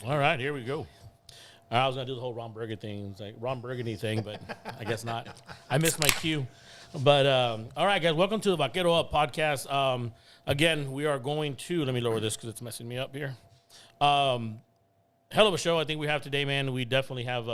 All right, here we go. I was gonna do the whole Ron Burgundy thing, but I guess not. I missed my cue. But all right, guys, welcome to the Vaquero podcast. Again, we are going to let me lower this because it's messing me up here. Hell of a show I think we have today, man. We definitely have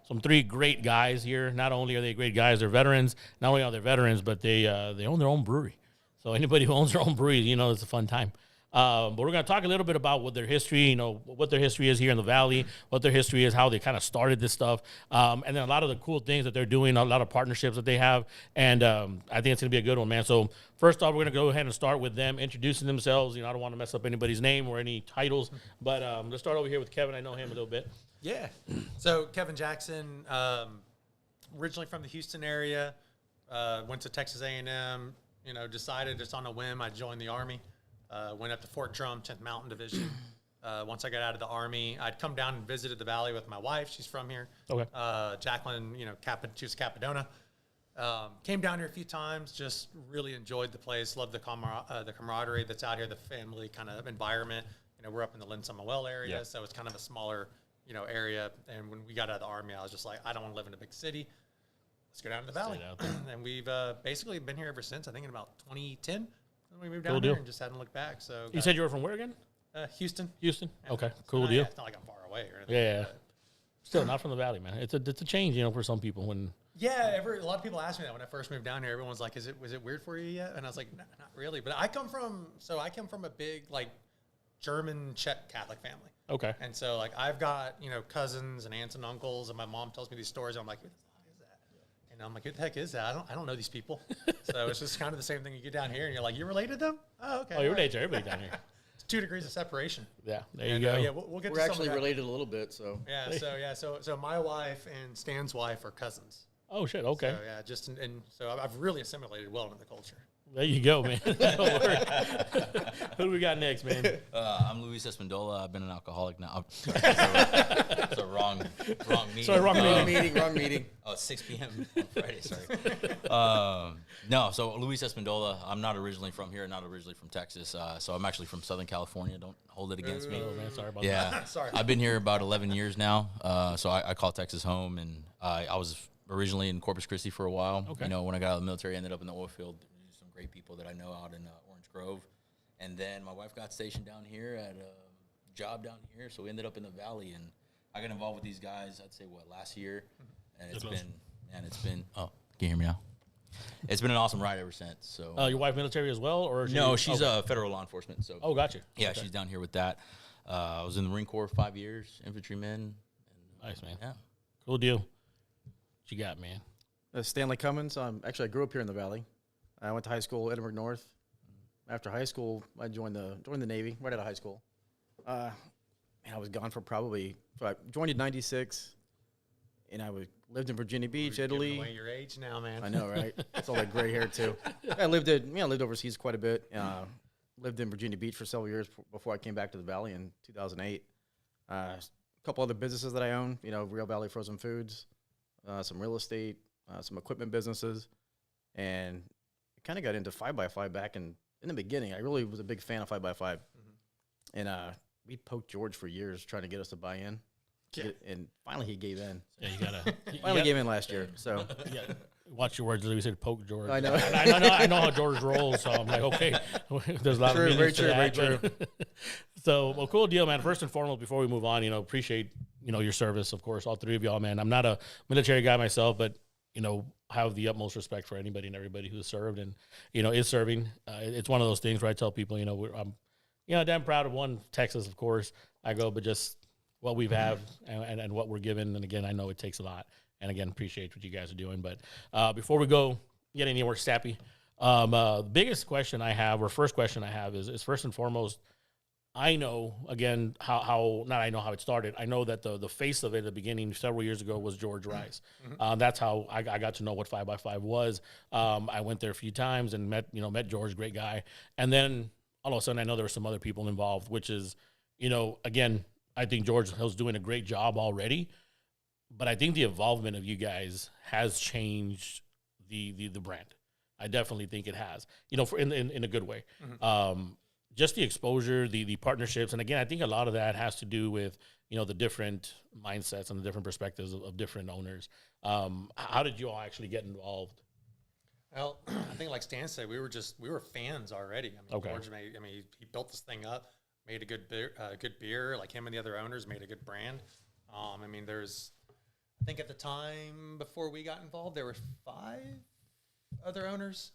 some three great guys here. Not only are they great guys, they're veterans. Not only are they veterans, but they own their own brewery. So anybody who owns their own brewery, you know, it's a fun time. But we're going to talk a little bit about what their history, you know, what their history is here in the Valley, what their history is, how they kind of started this stuff, and then a lot of the cool things that they're doing, a lot of partnerships that they have, and I think it's going to be a good one, man. So first off, we're going to go ahead and start with them introducing themselves. You know, I don't want to mess up anybody's name or any titles, but let's start over here with Kevin. I know him a little bit. Yeah. So Kevin Jackson, originally from the Houston area, went to Texas A&M, you know, decided just on a whim I joined the Army. Went up to Fort Drum, 10th Mountain Division. Once I got out of the Army, I'd come down and visited the Valley with my wife. She's from here. Okay. Jacqueline, you know, she was Capadona. Came down here a few times, just really enjoyed the place, loved the camaraderie that's out here, the family kind of environment. You know, we're up in the Lynn Samuel area, so it's kind of a smaller, you know, area. And when we got out of the Army, I was just like, I don't want to live in a big city. Let's go down to the Valley. And we've basically been here ever since, I think in about 2010. We moved down here and just hadn't looked back. So you said you were from where again? Houston. Houston. Okay, So cool deal. It's not like I'm far away or anything. Yeah. Still not from the Valley, man. It's a change, you know, for some people. When a lot of people ask me that when I first moved down here. Everyone's like, was it weird for you yet? And I was like, no, not really. But I come from a big like German Czech Catholic family. Okay. And so like I've got, you know, cousins and aunts and uncles, and my mom tells me these stories. And I'm like, and I'm like, who the heck is that? I don't know these people. So it's just kind of the same thing. You get down here and you're like, you related to them? Oh, okay. Oh, you're related to everybody down here. It's 2 degrees of separation. Yeah, there you go. Yeah, we'll get. We're to actually some of that. related a little bit, so So my wife and Stan's wife are cousins. Oh shit. Okay. So yeah, just and so I've really assimilated well into the culture. There you go, man. That'll work. Who do we got next, man? I'm Luis Espandola. I've been an alcoholic now. It's a wrong meeting. Sorry, wrong wrong meeting. Oh, 6 p.m. on Friday, sorry. No, so Luis Espandola, I'm not originally from here, not originally from Texas. So I'm actually from Southern California. Don't hold it against me. Oh, man, sorry about Yeah. that. Sorry. I've been here about 11 years now. So I call Texas home, and I was originally in Corpus Christi for a while. Okay. You know, when I got out of the military, I ended up in the oil field. Some great people that I know out in Orange Grove. And then my wife got stationed down here at a job down here, so we ended up in the Valley, and I got involved with these guys, I'd say, last year? And it's been, can you hear me now? It's been an awesome ride ever since. So, Your wife military as well, or no, she's federal law enforcement. So, oh, gotcha. yeah, Okay. she's down here with that. I was in the Marine Corps 5 years, infantryman. Nice, man. Yeah. Cool deal. What you got, man? Stanley Cummins. Actually, I grew up here in the Valley. I went to high school, Edinburgh North. After high school, I joined the Navy right out of high school. I was gone for so I joined in '96, and I lived in Virginia Beach, You're Italy. giving away your age now, man. I know, right? It's all that gray hair too. I lived overseas quite a bit. Lived in Virginia Beach for several years before I came back to the Valley in 2008. A couple other businesses that I own, you know, Real Valley Frozen Foods, some real estate, some equipment businesses, and kind of got into 5x5 back in the beginning. I really was a big fan of 5x5. And we poked George for years trying to get us to buy in. Yeah. And finally he gave in. Yeah, you gotta. Finally gave in last year. So Yeah, watch your words. We said poke George. I know. I know how George rolls. So I'm like, okay, there's a lot True, of very meanings to true, that, very but- So, well, cool deal, man. First and foremost, before we move on, you know, appreciate your service, of course, all three of y'all, man. I'm not a military guy myself, but have the utmost respect for anybody and everybody who's served and is serving. It's one of those things where I tell people, I'm damn proud of Texas, of course. I go, but just what we've have and what we're given. And again, I know it takes a lot. And again, appreciate what you guys are doing. But before we go get anywhere sappy, the biggest question I have, or first question I have, is first and foremost, I know, again, how not I know how it started. I know that the face of it at the beginning several years ago was George Rice. That's how I got to know what 5x5 was. I went there a few times and met George, great guy. And then all of a sudden I know there were some other people involved, which is, again, I think George was doing a great job already. But I think the involvement of you guys has changed the brand. I definitely think it has, in a good way. just the exposure, the partnerships, and again, I think a lot of that has to do with the different mindsets and the different perspectives of different owners. How did you all actually get involved? Well, I think like Stan said, we were fans already. I mean, Okay. George he built this thing up, made a good beer. Like him and the other owners made a good brand. I mean, I think at the time before we got involved, there were 5 other owners,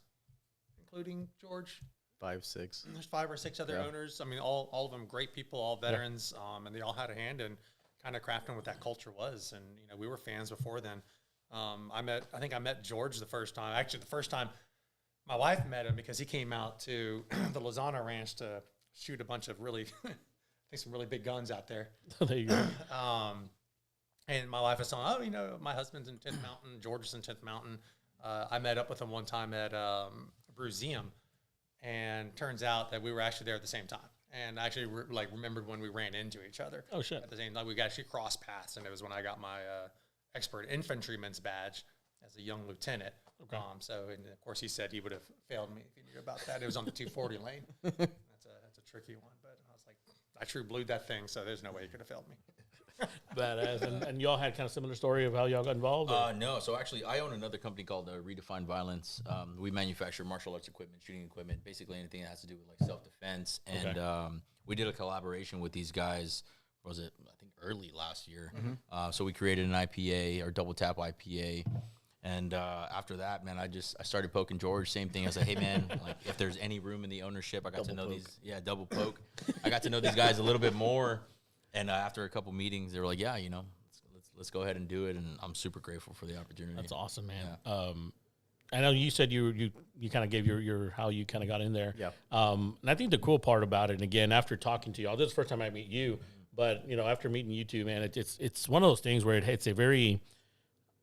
including George. 5, 6. There's 5 or 6 other owners. I mean, all of them great people, all veterans, and they all had a hand in kind of crafting what that culture was. And we were fans before then. I think I met George the first time. Actually, the first time my wife met him because he came out to the Lozano Ranch to shoot a bunch of some really big guns out there. There you go. And my wife was telling, my husband's in 10th Mountain, George is in 10th Mountain. I met up with him one time at Bruseum, and turns out that we were actually there at the same time. And I actually remembered when we ran into each other. Oh, shit. At the same time, we actually crossed paths, and it was when I got my expert infantryman's badge as a young lieutenant. Okay. And of course, he said he would have failed me if he knew about that. It was on the 240 lane. That's a tricky one, but I was like, I true blued that thing, so there's no way he could have failed me. Badass. And y'all had kind of similar story of how y'all got involved? Or? No. So actually, I own another company called Redefine Violence. We manufacture martial arts equipment, shooting equipment, basically anything that has to do with like self-defense. And we did a collaboration with these guys. Was it, I think, early last year? So we created an IPA, or double tap IPA. And after that, man, I started poking George. Same thing. I was like, hey, man, like if there's any room in the ownership, I got to know these. Yeah, double poke. I got to know these guys a little bit more. And after a couple meetings, they were like, yeah, let's go ahead and do it. And I'm super grateful for the opportunity. That's awesome, man. Yeah. I know you said you kind of gave your how you kind of got in there. Yeah. And I think the cool part about it, and again, after talking to y'all, this is the first time I meet you, but after meeting you two, man, it's one of those things where it's a very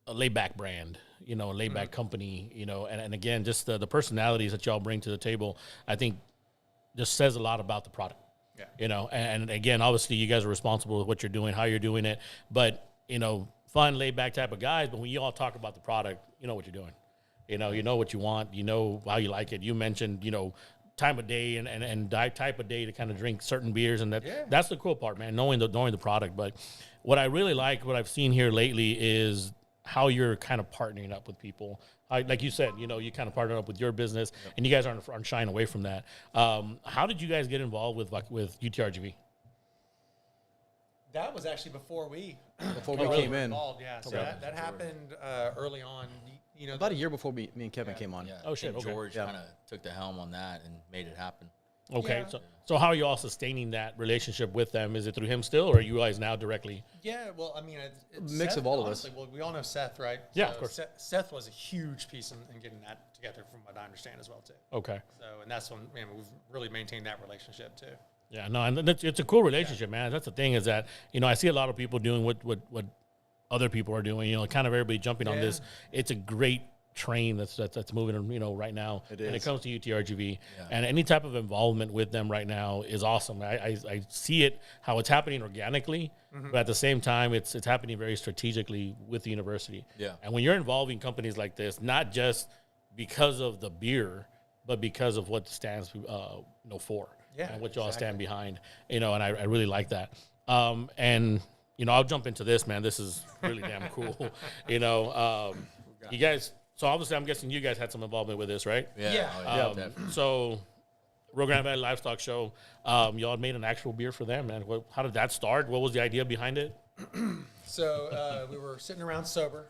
laid back brand, a laid back company, and again, just the personalities that y'all bring to the table, I think just says a lot about the product. Yeah. And again, obviously you guys are responsible with what you're doing, how you're doing it, but, fun, laid back type of guys. But when you all talk about the product, you know what you're doing, you know what you want, how you like it. You mentioned, time of day and type of day to kind of drink certain beers. And that's the cool part, man, knowing the product. But what I really like, what I've seen here lately is how you're kind of partnering up with people. Like you said, you kind of partner up with your business, and you guys aren't shying away from that. How did you guys get involved with UTRGV? That was actually before we came in. involved. Yeah, so that happened early on. About a year before me and Kevin came on. Yeah. Oh, shit, And okay. George kind of took the helm on that and made it happen. Okay, Yeah. so how are you all sustaining that relationship with them? Is it through him still, or are you guys now directly? Yeah, well, I mean, it's Mix Seth, of all of us. honestly. Well, we all know Seth, right? Yeah, So of course. Seth was a huge piece in getting that together, from what I understand as well, too. Okay. So, and that's when we've really maintained that relationship too. Yeah, no, and it's a cool relationship, man. That's the thing is that, I see a lot of people doing what other people are doing, kind of everybody jumping on this. It's a great train that's moving, right now. When it comes to UTRGV, and any type of involvement with them right now is awesome. I see it, how it's happening organically, but at the same time, it's happening very strategically with the university. Yeah. And when you're involving companies like this, not just because of the beer, but because of what it stands, for. Yeah, And what y'all exactly. stand behind, and I really like that. And I'll jump into this, man. This is really damn cool. You guys. So obviously, I'm guessing you guys had some involvement with this, right? Yeah. Oh, definitely. So, Rio Grande Valley Livestock Show, y'all made an actual beer for them, man. How did that start? What was the idea behind it? So we were sitting around sober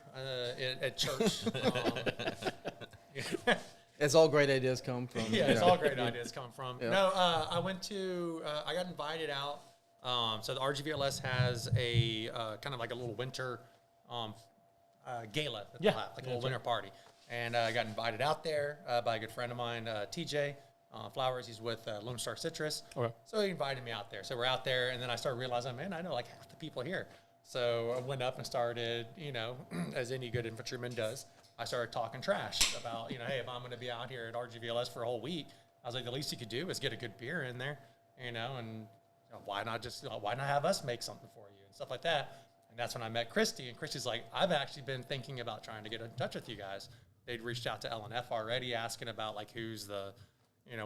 at church. It's all great ideas come from. Yeah, it's all great ideas come from. Yeah. No, I got invited out. So the RGVLS has a kind of like a little winter gala that they'll have, like a little winter party. And I got invited out there by a good friend of mine, TJ Flowers. He's with Lone Star Citrus. Okay. So he invited me out there. So we're out there, and then I started realizing, man, I know like half the people here. So I went up and started, as any good infantryman does, I started talking trash about, hey, if I'm going to be out here at RGVLS for a whole week, I was like, the least you could do is get a good beer in there, and why not have us make something for you and stuff like that. And that's when I met Christy, and Christy's like, I've actually been thinking about trying to get in touch with you guys. They'd reached out to LNF already, asking about like who's the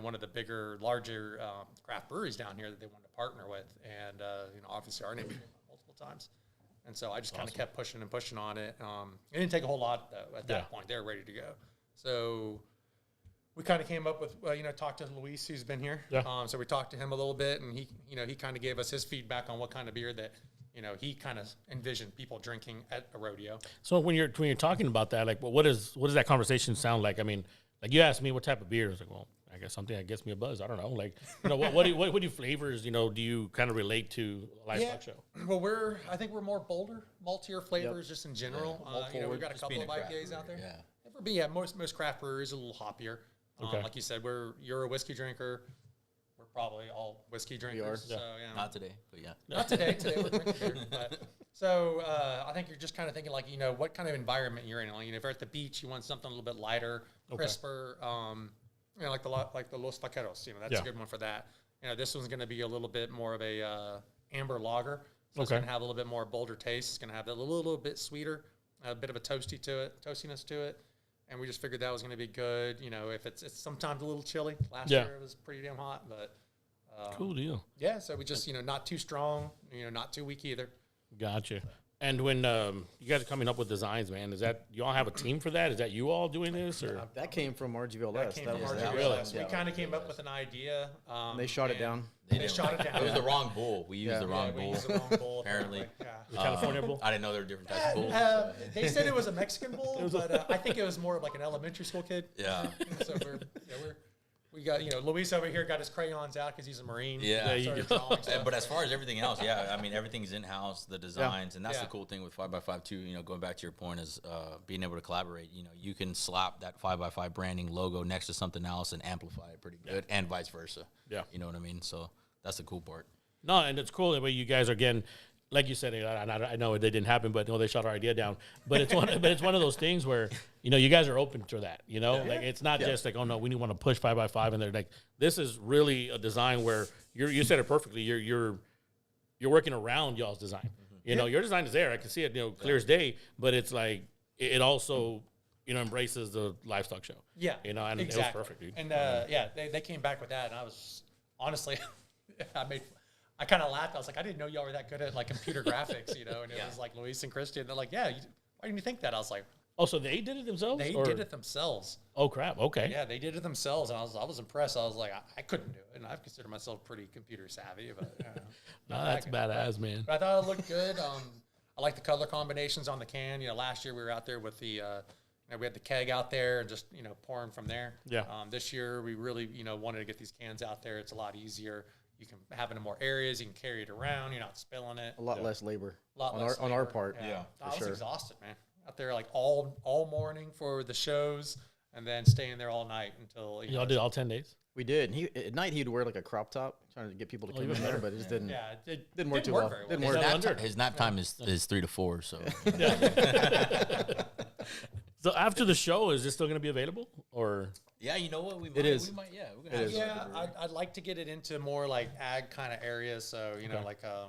one of the larger craft breweries down here that they wanted to partner with. And, obviously our name came up multiple times. And so I just kind of kept pushing and pushing on it. It didn't take a whole lot, though, at that point. They were ready to go. So we kind of came up with, talked to Luis, who's been here. Yeah. So we talked to him a little bit, and he kind of gave us his feedback on what kind of beer that, he kind of envisioned people drinking at a rodeo. So when you're talking about that, like, what does that conversation sound like? I mean, like you asked me what type of beer. I was like, well, I guess something that gets me a buzz. I don't know. Like, what do you flavors, do you kind of relate to a livestock show? Well, I think we're more bolder, maltier flavors just in general. We've got a couple of IPAs out there. Yeah. Most craft breweries are a little hoppier. Okay. Like you said, you're a whiskey drinker. We're probably all whiskey drinkers. So, Not today, but yeah. Not today. Today we're drinking beer. So I think you're just kind of thinking like, what kind of environment you're in. Like, if you're at the beach, you want something a little bit lighter, crisper. Like the Los Vaqueros. That's a good one for that. This one's going to be a little bit more of a amber lager. So it's going to have a little bit more bolder taste. It's going to have a little bit sweeter, a bit of a toastiness to it. And we just figured that was going to be good. If it's sometimes a little chilly. Last year it was pretty damn hot, but cool deal. Yeah, so we just not too strong, not too weak either. Gotcha. And when you guys are coming up with designs, man, is that you all have a team for that? Is that you all doing this, or That came from RGVLS. That came from RGVLS. We kind of came up with an idea. They shot it down. They shot it down. It was the wrong bull. We used the wrong bull. We used the wrong bull. Apparently. the California bull? I didn't know there were different types of bulls. They said it was a Mexican bull, but I think it was more of like an elementary school kid. Yeah. So we got, Luis over here got his crayons out because he's a Marine. Yeah. There you go. But as far as everything else, everything's in-house, the designs, and that's the cool thing with 5x5 too, going back to your point is being able to collaborate. You can slap that 5x5 branding logo next to something else and amplify it pretty good, and vice versa. Yeah. You know what I mean? So that's the cool part. No, and it's cool the way you guys are getting, like you said, I know it didn't happen, but they shot our idea down. But it's one of those things where you guys are open to that. Like it's not just like, oh no, we want to push 5x5, and they're like, this is really a design where you said it perfectly. You're working around y'all's design. Your design is there. I can see it, clear as day. But it's like it also embraces the livestock show. Yeah, and exactly. it was perfect, dude. And they came back with that, and I was honestly, I kind of laughed. I was like, I didn't know y'all were that good at like computer graphics, and it was like Luis and Christian. They're like, why didn't you think that? I was like, oh, so they did it themselves? They did it themselves. Oh crap! Okay. Yeah, they did it themselves, and I was impressed. I was like, I couldn't do it, and I consider myself pretty computer savvy, but no, that's badass, man. But I thought it looked good. I like the color combinations on the can. Last year we were out there with the. We had the keg out there and just pouring from there. Yeah. This year we really wanted to get these cans out there. It's a lot easier. You can have it in more areas. You can carry it around. You're not spilling it. A lot less labor. On our part. Yeah. I was sure. exhausted, man. Out there like all morning for the shows, and then staying there all night until. Y'all did all 10 days? We did. And at night he'd wear like a crop top, trying to get people to come in there, but it just didn't. Yeah, it didn't work too well. very Didn't work. His nap time is 3 to 4, so. So after the show, is this still going to be available, or? Yeah, you know what? It is. We might, we're gonna have I'd like to get it into more like ag kind of areas. So like I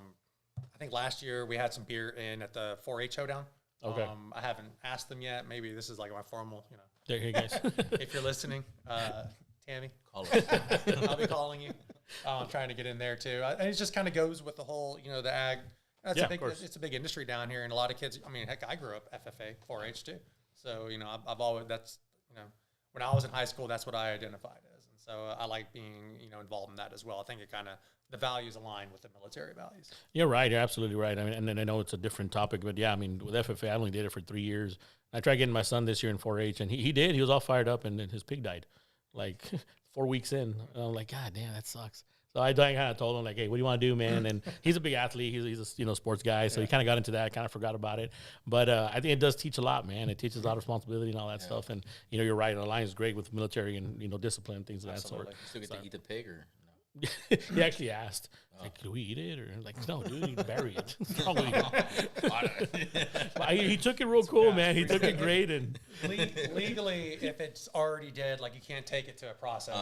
think last year we had some beer in at the 4-H showdown. Okay. I haven't asked them yet. Maybe this is like my formal. There you guys. If you're listening, Tammy, call us. I'll be calling you. I'm trying to get in there too. And it just kind of goes with the whole the ag. It's a big industry down here, and a lot of kids. I mean, heck, I grew up FFA 4-H too. So I've always when I was in high school, that's what I identified as, and so I like being involved in that as well. I think it kind of the values align with the military values. You're right. You're absolutely right. I mean, and then I know it's a different topic, but yeah, I mean, with FFA, I only did it for 3 years. I tried getting my son this year in 4-H, and he did. He was all fired up, and then his pig died, like 4 weeks in. And I'm like, God damn, that sucks. So I kind of told him, like, hey, what do you want to do, man? And he's a big athlete. He's a sports guy, so he kind of got into that. Kind of forgot about it. But I think it does teach a lot, man. It teaches a lot of responsibility and all that stuff. And, you're right. It aligns great with military and, discipline, things of that sort. You still get to eat the pig, or no? He actually asked, like, do we eat it? Or like, no, dude, you bury it. He took it real cool, man. He took it great. And legally, if it's already dead, like you can't take it to a process.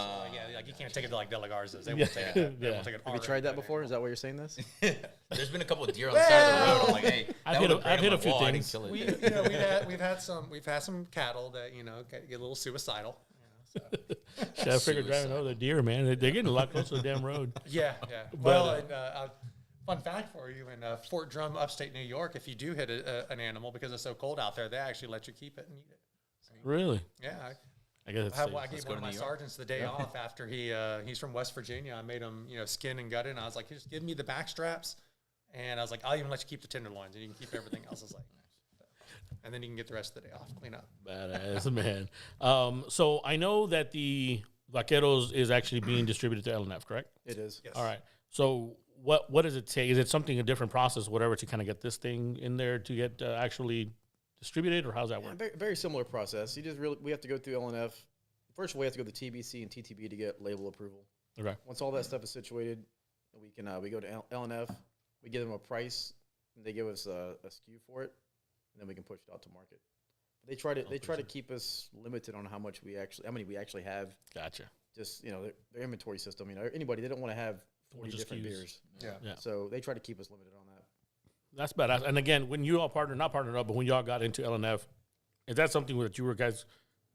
You can't take it to like De La Garza's. They won't take it. They won't take it. Have you tried that before? Is that why you're saying this? There's been a couple of deer on the side of the road. I'm like, hey, I've hit a few things. We've had some cattle that get a little suicidal. Should I figure driving over the deer, man? They're getting a lot closer to the damn road. Yeah. Well, and fun fact for you, in Fort Drum, upstate New York, if you do hit an animal because it's so cold out there, they actually let you keep it and eat it. So, Really? yeah. I guess it's I safe. gave go one of to my New York. sergeants the day off after he's from West Virginia. I made him, skin and gut it. And I was like, just give me the back straps. And I was like, I'll even let you keep the tenderloins and you can keep everything else. I was like, and then you can get the rest of the day off, clean up. Badass, man. So I know that the Vaqueros is actually being distributed to LNF, correct? It is. Yes. All right. So what does it take? Is it something, a different process, whatever, to kind of get this thing in there to get actually distributed, or how's that Yeah, work? very, very similar process. We have to go through LNF. First of all, we have to go to TBC and TTB to get label approval. Okay. Once all that stuff is situated, we go to LNF. We give them a price, and they give us a SKU for it, and then we can push it out to market. They try to keep us limited on how many we actually have. Gotcha. Just their inventory system. Anybody, they don't want to have 40 Just different SKUs. beers. Yeah. So they try to keep us limited on that. That's badass. And again, when you all not partnered up, but when y'all got into LNF, is that something that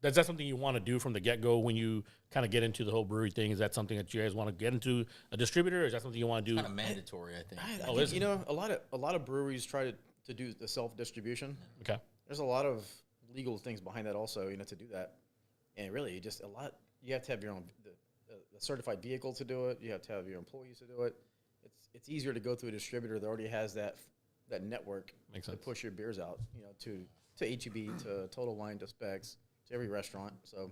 is that something you want to do from the get-go when you kind of get into the whole brewery thing? Is that something that you guys want to get into a distributor, or is that something you want to do? Kind of mandatory, I think. I Oh, think, is it? a lot of breweries try to do the self-distribution. Okay. There's a lot of legal things behind that also, to do that. And really, you have to have your own the certified vehicle to do it. You have to have your employees to do it. It's easier to go through a distributor that already has that network Makes to sense. push your beers out, to HEB, to Total Wine, to Specs, to every restaurant. So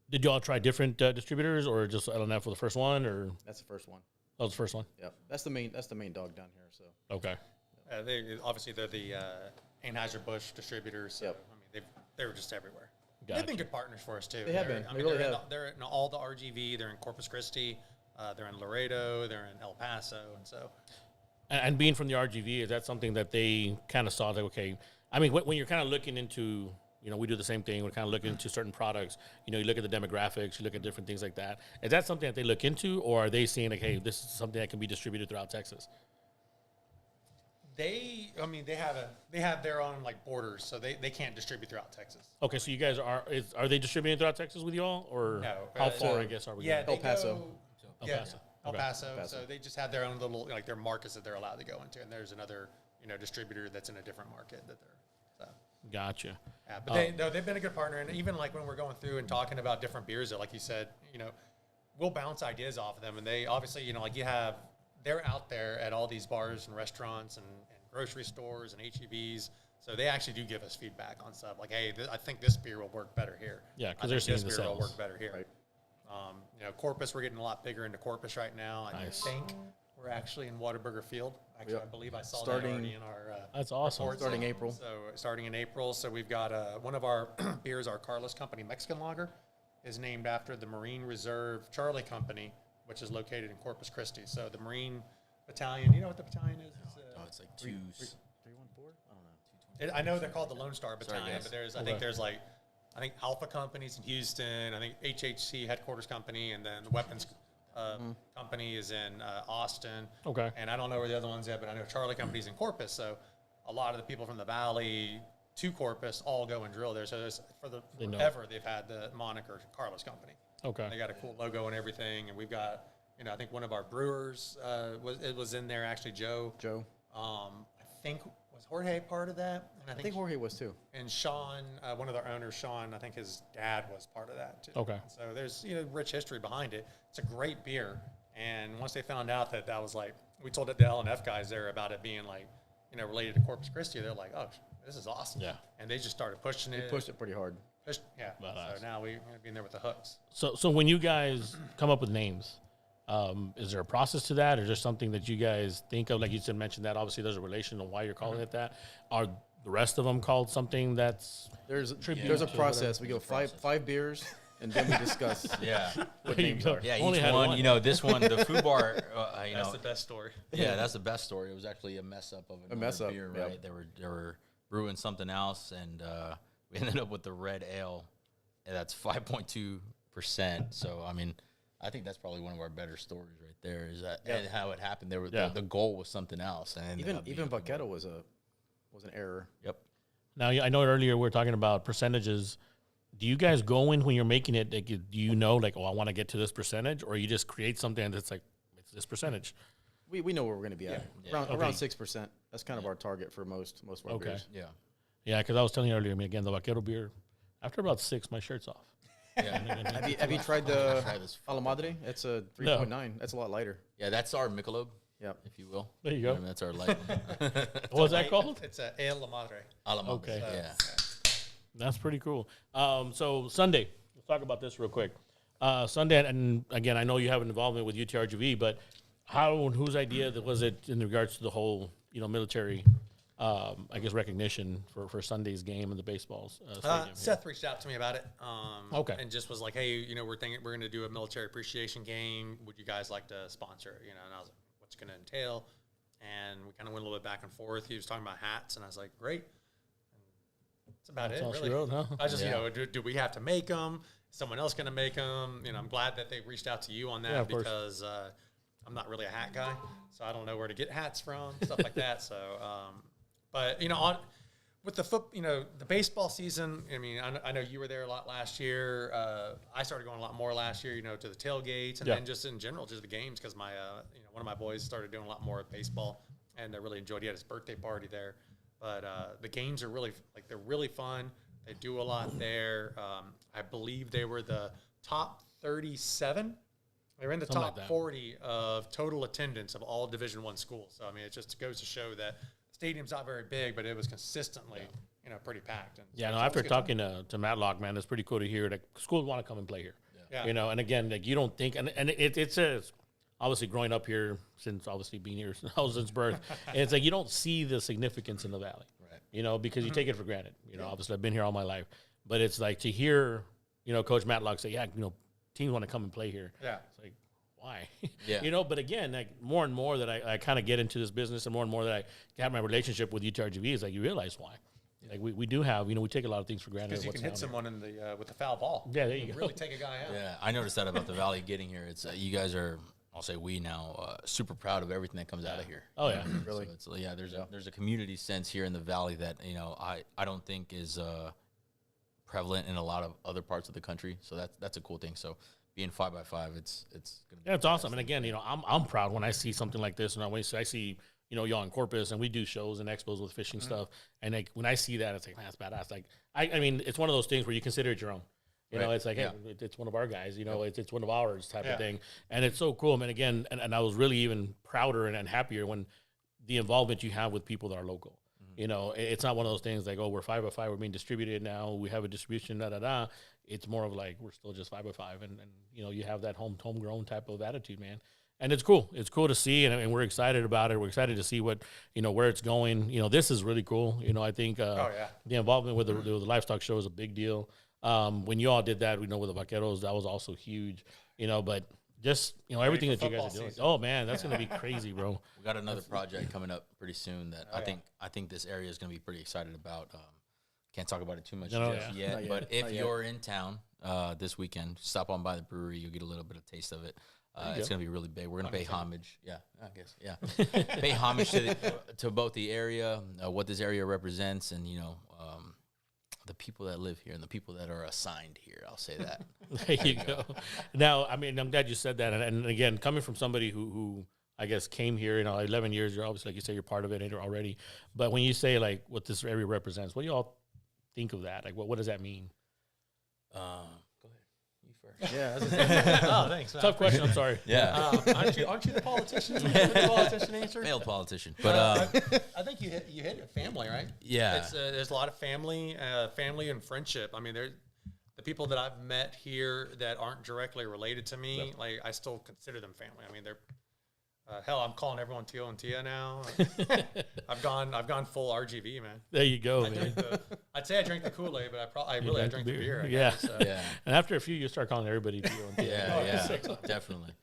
Did y'all try different distributors, or just LNF for the first one, or that's the first one. that was the first one? Yeah, that's the main dog down here. So Okay. They're the Anheuser-Busch distributors. So, Yep. they were just everywhere. Gotcha. They've been good partners for us too. They have been. They really have. They're in all the RGV. They're in Corpus Christi. They're in Laredo. They're in El Paso, and so. And being from the RGV, is that something that they kind of saw, like, okay, I mean, when you're kind of looking into, we do the same thing. We're kind of looking into certain products. You look at the demographics, you look at different things like that. Is that something that they look into, or are they seeing, like, hey, this is something that can be distributed throughout Texas? They have their own borders, so they can't distribute throughout Texas. Okay, so you guys are they distributing throughout Texas with y'all, or No, how far, so- I guess, are we Yeah, going? El Paso. El Yeah, Paso. El Okay. Paso. El Paso. So they just have their own little their markets that they're allowed to go into, and there's another distributor that's in a different market that they're. So. Gotcha. Yeah, but they've been a good partner, and even when we're going through and talking about different beers, that, like you said, we'll bounce ideas off of them, and they obviously, they're out there at all these bars and restaurants and grocery stores and HEBs, so they actually do give us feedback on stuff like, hey, I think this beer will work better here. Yeah, 'cause I they're think seeing this the beer will sales. work better here. Right. Corpus, we're getting a lot bigger into Corpus right now. Nice. I think we're actually in Whataburger Field. Actually, Yep. I believe I saw that Starting- already in our. That's awesome. reports. Starting April. So starting in April, so we've got one of our beers, our Carlos Company Mexican Lager, is named after the Marine Reserve Charlie Company, which is located in Corpus Christi. So the Marine Battalion, you know what the battalion is? It's like two. 314? I don't know. I know they're called the Lone Star Battalion, guys. but there's Okay. I think Alpha Company's in Houston. I think HHC Headquarters Company, and then the Weapons Company is in Austin. Okay. And I don't know where the other one's at, but I know Charlie Company's in Corpus. So a lot of the people from the Valley to Corpus all go and drill there. So They know. forever they've had the moniker Carlos Company. Okay. They got a cool logo and everything, and we've got I think one of our brewers was in there actually, Joe. I think was Jorge part of that, and I think Jorge was too. and Sean, one of their owners, Sean, I think his dad was part of that too. Okay. So there's rich history behind it. It's a great beer, and once they found out that was we told it to LNF guys there about it being related to Corpus Christi, they're like, oh, this is awesome. Yeah. And they just started pushing it. He pushed it pretty hard. Yeah. Badass. So now we're in there with the hooks. So when you guys come up with names, is there a process to that, or just something that you guys think of? Like you said, mentioned that obviously there's a relation on why you're calling it that. Are the rest of them called something that's There's Tribute there's a to process. We go five beers, and then we discuss Yeah. what There you names go. are. Yeah, Only each had one, one. this one, the food bar, That's the best story. yeah, that's the best story. It was actually a mess up of another mess up, beer, yep. right? They were brewing something else, and we ended up with the red ale, and that's 5.2%. So I mean, I think that's probably one of our better stories right there. Is that and how it happened? There, the goal was something else, and it ended up being Even a- Vaquero was an error. Yep. now? I know earlier we were talking about percentages. do you guys go in when you're making it? Like, do you know, like, oh, I want to get to this percentage, or you just create something that's like it's this percentage? We know where we're going to be at. Yeah. Around Okay. around 6%. That's kind of our target for most of our Okay. beers. Yeah. Yeah, because I was telling you earlier. I mean, again, the Vaquero beer. After about 6, my shirt's off. Yeah. Have you tried the Try this. A la Madre? It's a No. 3.9. That's a lot lighter. Yeah, that's our Michelob, Yep. if you will. There you go. That's our light one. What was that called? It's a Ale La Madre. A la Madre, Okay. Yeah. That's pretty cool. So Sunday, let's talk about this real quick. Sunday, and again, I know you have an involvement with UTRGV, but how and whose idea was it in regards to the whole, military, I guess, recognition for Sunday's game and the baseball's stadium? here? Seth reached out to me about it. Okay. And just was like, hey, we're going to do a military appreciation game. Would you guys like to sponsor it? And I was like, what's it going to entail? And we kind of went a little bit back and forth. He was talking about hats, and I was like, great. And that's about That's it, all she really. wrote, huh? I was just, Yeah. do we have to make them? Is someone else going to make them? I'm glad that they reached out to you on that Yeah, of course. because I'm not really a hat guy, so I don't know where to get hats from, stuff like that. So, but with the the baseball season, I mean, I know you were there a lot last year. I started going a lot more last year, to the tailgates and Yeah. then just in general, just the games because my, one of my boys started doing a lot more baseball and I really enjoyed. He had his birthday party there, but the games are really they're really fun. They do a lot there. I believe they were the top 37. They were in the Something top like that. 40 of total attendance of all Division I schools. So I mean, it just goes to show that stadium's not very big, but it was consistently, pretty packed. And Yeah, so no, it was after good talking to Matlock, man, it's pretty cool to hear that schools want to come and play here. Yeah. And again, like you don't think, and it says, obviously growing up here since obviously being here since birth, it's like you don't see the significance in the Valley, Right. because you take it for granted. Obviously I've been here all my life, but it's like to hear, Coach Matlock say, yeah, teams want to come and play here. Yeah. It's like, why? Yeah. But again, like more and more that I kind of get into this business and more that I have my relationship with UTRGV is like you realize why. Like we do have, we take a lot of things for granted. Because you what's can hit down someone in the with a foul ball. Yeah, there you go. Really take a guy out. Yeah, I noticed that about the Valley getting here. It's you guys are, I'll say we now, super proud of everything that comes out of here. Oh, yeah. Really? So it's, there's a community sense here in the Valley that I don't think is prevalent in a lot of other parts of the country. So that's a cool thing. So being 5x5, it's gonna be Yeah, it's awesome. And again, I'm proud when I see something like this, and I see y'all in Corpus, and we do shows and expos with fishing stuff. And like when I see that, it's like, man, that's badass. Like I mean, it's one of those things where you consider it your own. Right. It's like, hey, Yeah. it's one of our guys. It's one of ours type Yeah. of thing. And it's so cool. And again, and I was really even prouder and happier when the involvement you have with people that are local. It's not one of those things like, oh, we're 5x5, we're being distributed now, we have a distribution, It's more of like we're still just 5x5, and you have that homegrown type of attitude, man. And it's cool. It's cool to see, and we're excited about it. We're excited to see what where it's going. This is really cool. I think Oh, yeah. the involvement with the livestock show is a big deal. When you all did that, with the Vaqueros, that was also huge. But just everything for that you guys are football doing. season. Oh man, that's gonna be crazy, bro. We got another project coming up pretty soon that I think this area is going to be pretty excited about. Can't talk about it too much No, just yeah. yet, Not yet. but if Not yet. you're in town this weekend, stop on by the brewery. You'll get a little bit of taste of it. It's going to be really big. We're going to pay homage. Yeah, I guess. Yeah, pay homage to both the area, what this area represents, and the people that live here and the people that are assigned here. I'll say that. There you go. Now, I mean, I'm glad you said that. And again, coming from somebody who I guess came here, 11 years, you're obviously, like you say, you're part of it already. But when you say like what this area represents, what do you all think of that? Like, what does that mean? Go ahead. You first. Yeah. That's Oh, thanks. Man. Tough question. I'm sorry. Yeah. Aren't you the politician? The politician answer? Failed politician. But I think you hit a family, right? yeah. It's there's a lot of family and friendship. I mean, there's the people that I've met here that aren't directly related to me. Like I still consider them family. I mean, they're hell. I'm calling everyone Tio and Tia now. I've gone full RGV, man. There you go, man. I'd say I drink the Kool-Aid, but I drank the beer. I Yeah. guess, so. Yeah. And after a few, you start calling everybody Tio and Tia. Yeah. Definitely.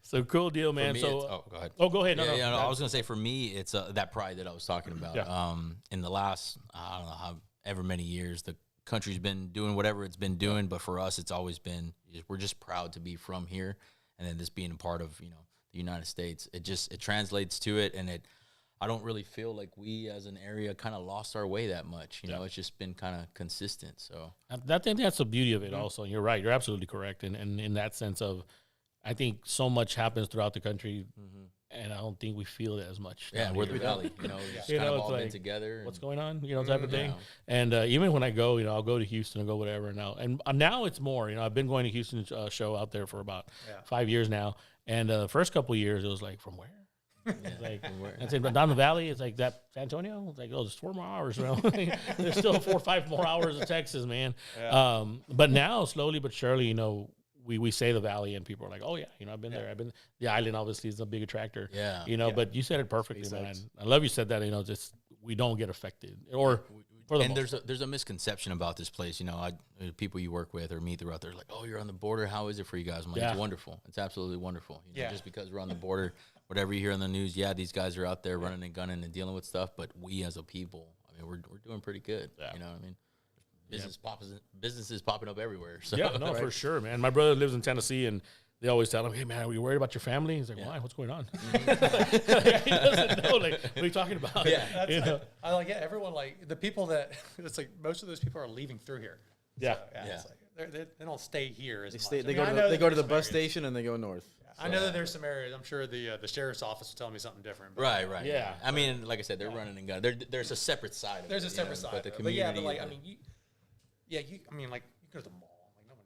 So cool deal, For man. me, So it's- go ahead. go ahead. No, No, I was gonna say for me, it's that pride that I was talking about. Yeah. In the last, I don't know however many years, the country's been doing whatever it's been doing, but for us, it's always been we're just proud to be from here, and then this being a part of the United States, it translates to it, and I don't really feel like we as an area kind of lost our way that much. You know, it's just been kind of consistent. So I think that's the beauty of it also. You're right. You're absolutely correct. And in that sense of, I think so much happens throughout the country, and I don't think we feel it as much. yeah, down we're here. the valley. You know, we just You kind know, of it's all been like, together. What's and- going on, type of thing. Yeah. And even when I go, I'll go to Houston and go whatever now. And now it's more, I've been going to Houston show out there for about 5 years now. And the first couple of years, it was like, from where? It's like, I'd say, but down the valley, it's like that San Antonio. It's like, oh, there's 4 more hours. There's still 4 or 5 more hours of Texas, man. But now, slowly but surely, we say the valley, and people are like, oh yeah, I've been there. The island obviously is a big attractor. Yeah. But you said it perfectly, man. I love you said that. Just we don't get affected, or for the And most there's a misconception about this place. People you work with or meet throughout there, like, oh, you're on the border. How is it for you guys? I'm like, Yeah. it's wonderful. It's absolutely wonderful. Just because we're on the border, whatever you hear on the news, these guys are out there running and gunning and dealing with stuff. But we as a people, we're doing pretty good. Yeah. You know what I mean? Businesses popping up everywhere. So. Yeah, no, for sure, man. My brother lives in Tennessee, and they always tell him, hey, man, are you worried about your family? He's like, why? What's going on? He doesn't know. Like, what are you talking about? Yeah. I like everyone the people that it's like most of those people are leaving through here. Yeah. So, it's like they don't stay here as much. They I mean, go I to know the that bus there's some station and they go north. I know that there's some areas. I'm sure the sheriff's office will tell me something different. But Right. Yeah. I mean, like I said, they're running and gunning. There's a separate side. there's a of it, separate side. But the of it. community. But I of mean, you go to the mall. Like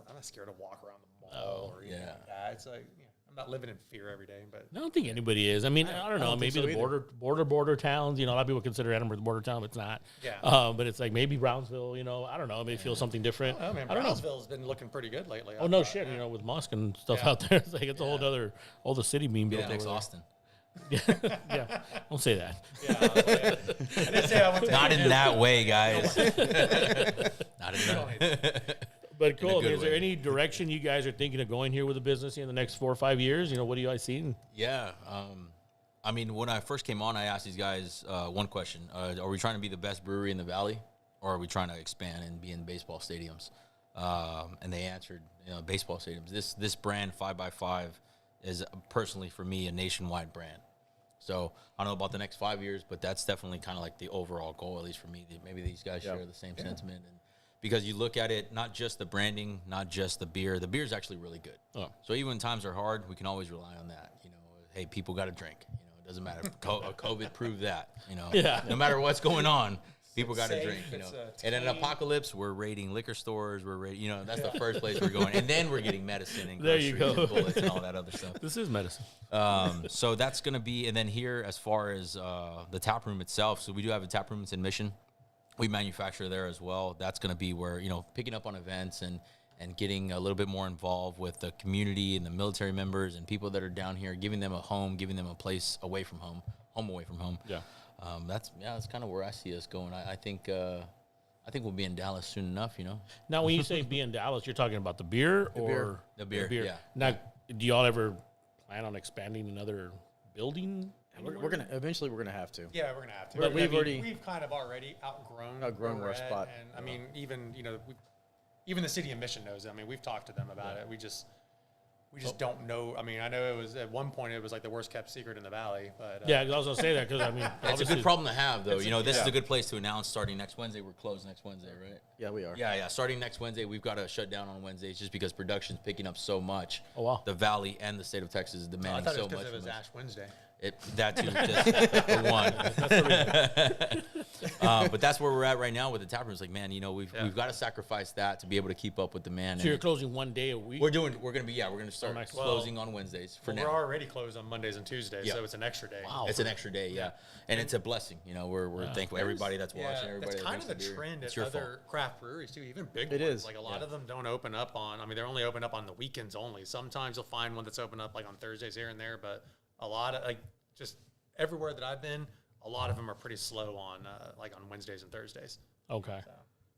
I'm not scared to walk around the mall or anything like that. It's like I'm not living in fear every day. But I don't think anybody is. I mean, I don't know. don't think Maybe so the border towns. A lot of people consider Edinburgh the border town, but it's not. Yeah. But it's like maybe Brownsville. I don't know. Maybe feel something different. I mean, I don't know. Brownsville's been looking pretty good lately. Oh no, shit! With mosque and stuff out there, it's like it's a whole other, all the city being built next over Austin. there. Yeah, don't say that. I didn't say I went to Not in that way, guys. Not in that. But cool. I good mean, is there way. any direction you guys are thinking of going here with the business in the next 4 or 5 years? What do you guys see? Yeah. I mean, when I first came on, I asked these guys one question. Are we trying to be the best brewery in the valley, or are we trying to expand and be in baseball stadiums? And they answered, baseball stadiums. This brand, 5x5, is personally, for me, a nationwide brand. So I don't know about the next 5 years, but that's definitely kind of like the overall goal, at least for me. Maybe these guys share the same sentiment. And because you look at it, not just the branding, not just the beer. The beer is actually really good. Oh. So even when times are hard, we can always rely on that. Hey, people got to drink. It doesn't matter. COVID proved that. Yeah. No matter what's going on, people got to safe, drink. it's, And in an apocalypse, we're raiding liquor stores. We're raiding, that's the first place we're going, and then we're getting medicine and There you groceries go. and bullets and all that other stuff. This is medicine. So that's going to be, and then here, as far as the tap room itself, so we do have a tap room. It's in Mission. We manufacture there as well. That's going to be where, picking up on events and getting a little bit more involved with the community and the military members and people that are down here, giving them a home, giving them a place away from home away from home. Yeah. That's kind of where I see us going. I think we'll be in Dallas soon enough, Now, when you say be in Dallas, you're talking about the beer or The beer, yeah. Now, do y'all ever plan on expanding another building? We're gonna eventually have to. Yeah, we're gonna have to. But we've we've kind of already outgrown Outgrown where our we're at, spot. and I mean, even the city of Mission knows. I mean, we've talked to them about it. We just don't know. I mean, I know it was at one point it was like the worst kept secret in the valley, but Yeah, 'cause I was gonna say that because I mean, It's a obviously- good problem to have, though. This is a good place to announce starting next Wednesday. We're closed next Wednesday, right? Yeah, we are. Yeah. Starting next Wednesday, we've got to shut down on Wednesdays just because production's picking up so much. Oh, wow. The Valley and the state of Texas is I demanding thought it so was much. because it was from us. Ash Wednesday. That too, just for one. But that's where we're at right now with the tap room. It's like, man, we've got to sacrifice that to be able to keep up with demand. So you're And closing one day a week. we're going to start nice. closing on Wednesdays for We're now. already closed on Mondays and Tuesdays, Yeah. so it's an extra day. Wow. It's an extra day, yeah, and it's a blessing. We're thankful everybody that's watching, everybody that's that kind of the drinks beer. trend It's at your other fault. craft breweries too, even big It ones. is. Like a lot of them don't open up on. I mean, they're only open up on the weekends only. Sometimes you'll find one that's open up like on Thursdays here and there, but a lot of just everywhere that I've been, a lot of them are pretty slow on like on Wednesdays and Thursdays. Okay.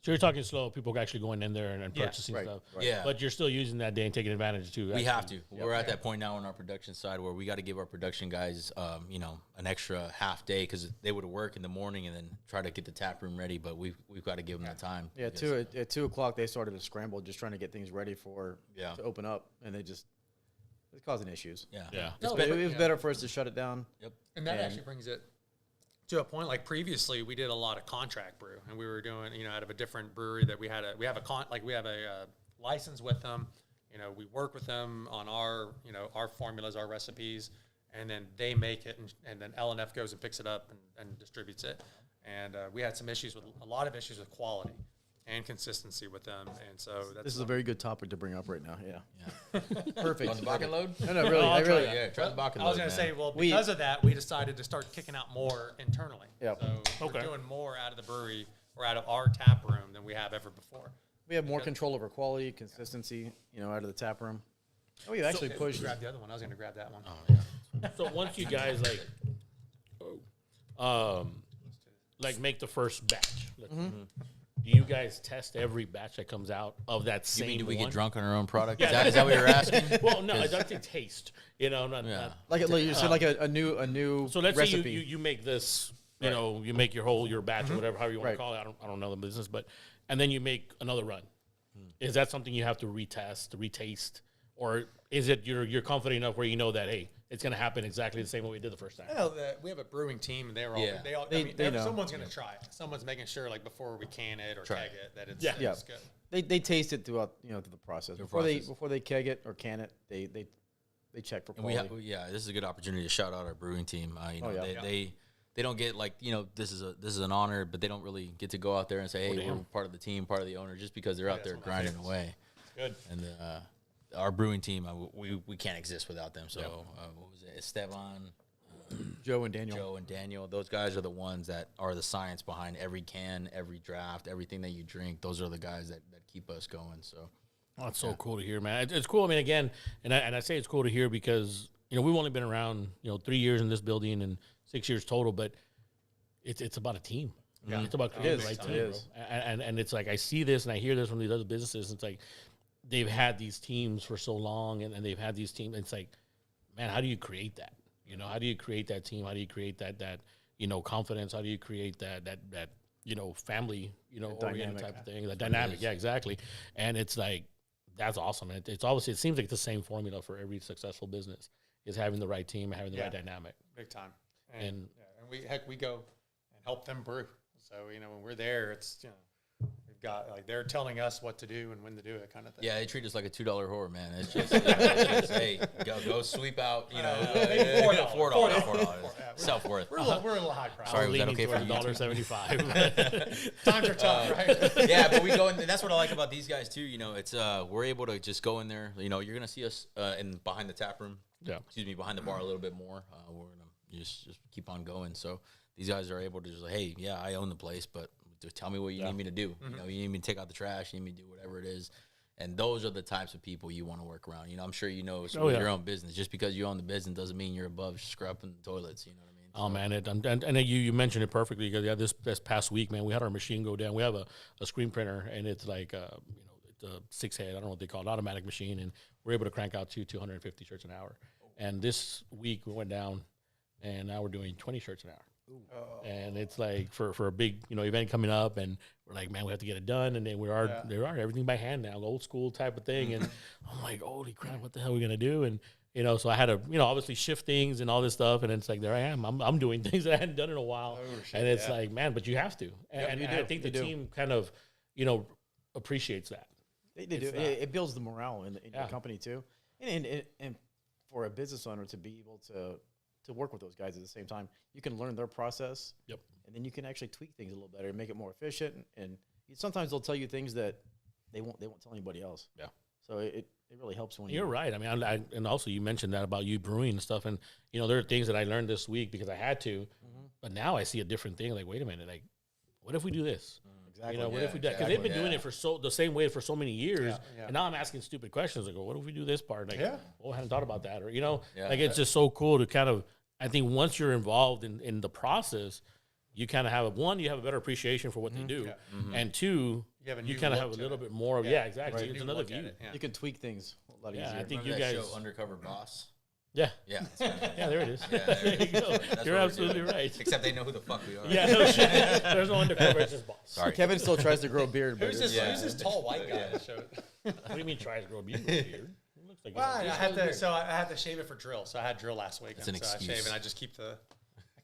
So you're talking slow. People actually going in there and Yeah, purchasing right, stuff. right. Yeah. But you're still using that day and taking advantage too. We have to. Yeah. We're at that point now on our production side where we got to give our production guys, an extra half day because they would work in the morning and then try to get the tap room ready. But we've got to give them the time. Yeah, because- at 2 o'clock they started to scramble, just trying to get things ready Yeah. to open up, and it's causing issues. Yeah. Yeah. It's No, be- but- it was better for us to shut it down. Yep. And that And- actually brings it to a point like previously we did a lot of contract brew, and we were doing, out of a different brewery that we have a license with them. We work with them on our formulas, our recipes, and then they make it, and then L&F goes and picks it up and distributes it. And we had a lot of issues with quality and consistency with them, and so This is a very good topic to bring up right now. Yeah. Perfect. On the bucket load? No, really. I really. Yeah, try the bucket load. I was going to say, well, because of that, we decided to start kicking out more internally. Yep. So we're doing more out of the brewery or out of our tap room than we have ever before. We have more control over quality, consistency, out of the tap room. Oh, we actually pushed. Grab the other one. I was going to grab that one. Oh, yeah. So once you guys make the first batch, do you guys test every batch that comes out of that You same mean, do we one? get drunk on our own product? Is that what you're asking? Well, no, I don't think taste. Not Like you said, like a new so let's recipe. say you make this, you make your batch or whatever, however you want Right. to call it. I don't know the business, but and then you make another run. Is that something you have to retest, retaste, or is it you're confident enough where you know that hey, it's going to happen exactly the same way we did the first time? We have a brewing team, and They know. someone's going to try it. Someone's making sure, like before we can it or keg it, that it's, Yeah. it's good. They taste it throughout through the process. Before they keg it or can it, they check for And we quality. this is a good opportunity to shout out our brewing team. Yeah. They don't get this is an honor, but they don't really get to go out there and say, hey, we're part of the team, part of the owner, just because they're out there grinding away. Good. And our brewing team, we can't exist without them. So what was it, Esteban, Joe and Daniel. those guys are the ones that are the science behind every can, every draft, everything that you drink. Those are the guys that keep us going. So That's so cool to hear, man. It's cool. I mean, again, and I say it's cool to hear because we've only been around 3 years in this building and 6 years total, but it's about a team. Yeah. It's about creating the right It team, is. bro. And it's like I see this and I hear this from these other businesses. And it's like they've had these teams for so long, and they've had these teams. It's like, man, how do you create that? How do you create that team? How do you create that confidence? How do you create that family oriented type of thing? That dynamic, yeah, exactly. And it's like that's awesome. And it's obviously it seems like the same formula for every successful business is having the right team and having the right dynamic. Big time. And we go and help them brew. So, when we're there, it's, we've got, they're telling us what to do and when to do it kind of thing. yeah, they treat us like a $2 whore, man. It's just, hey, go sweep out, $4. Self worth. We're a little high price. Sorry, was that Leaning okay for towards you? $1.75. Times are tough, right? Yeah, but we go in, and that's what I like about these guys too. It's we're able to just go in there. You're gonna see us behind the tap room. Yeah. Behind the bar a little bit more. We're gonna just keep on going. So these guys are able to just hey, yeah, I own the place, but just tell me what you need me to do. You need me to take out the trash. You need me to do whatever it is. And those are the types of people you want to work around. I'm sure with your own business. Just because you own the business doesn't mean you're above scrubbing the toilets. You know what I mean? Oh man, and you mentioned it perfectly because this past week, man, we had our machine go down. We have a screen printer, and it's like it's a 6-head. I don't know what they call it, automatic machine, and we're able to crank out 250 shirts an hour. And this week we went down, and now we're doing 20 shirts an hour. And it's like for a big event coming up, and we're like, man, we have to get it done. And then there are everything by hand now, old school type of thing. And I'm like, holy crap, what the hell are we gonna do? And so I had to obviously shift things and all this stuff. And it's like there I am, I'm doing things that I hadn't done in a while. And it's like, man, but you have to. And I think the team kind of appreciates that. They do. It builds the morale in the company too, and for a business owner to be able to work with those guys at the same time, you can learn their process. Yep. And then you can actually tweak things a little better and make it more efficient. And sometimes they'll tell you things that they won't tell anybody else. Yeah. So it really helps when you're right. I mean, and also you mentioned that about you brewing and stuff, and there are things that I learned this week because I had to, but now I see a different thing. Like, wait a minute, like, what if we do this? Exactly. What if we do? Because they've been doing it for the same way for so many years, and now I'm asking stupid questions. Like, what if we do this part? Like, I hadn't thought about that, or like it's just so cool to kind of. I think once you're involved in the process, you kind of have you have a better appreciation for what they do, and two, you kind of have a little bit more of exactly. It's another view. You can tweak things a lot easier. I think Remember you guys show Undercover Boss. Yeah. Yeah. There it is. Yeah, there you go. That's You're what we're absolutely doing. right. Except they know who the fuck we are. Yeah, no shit. There's no undercover. It's just boss. Sorry. Kevin still tries to grow a beard, but Who's this tall white guy that showed? What do you mean tries to grow a beard? It looks like I had to shave it for drill. So I had drill last week. It's an so I excuse. shave and I just keep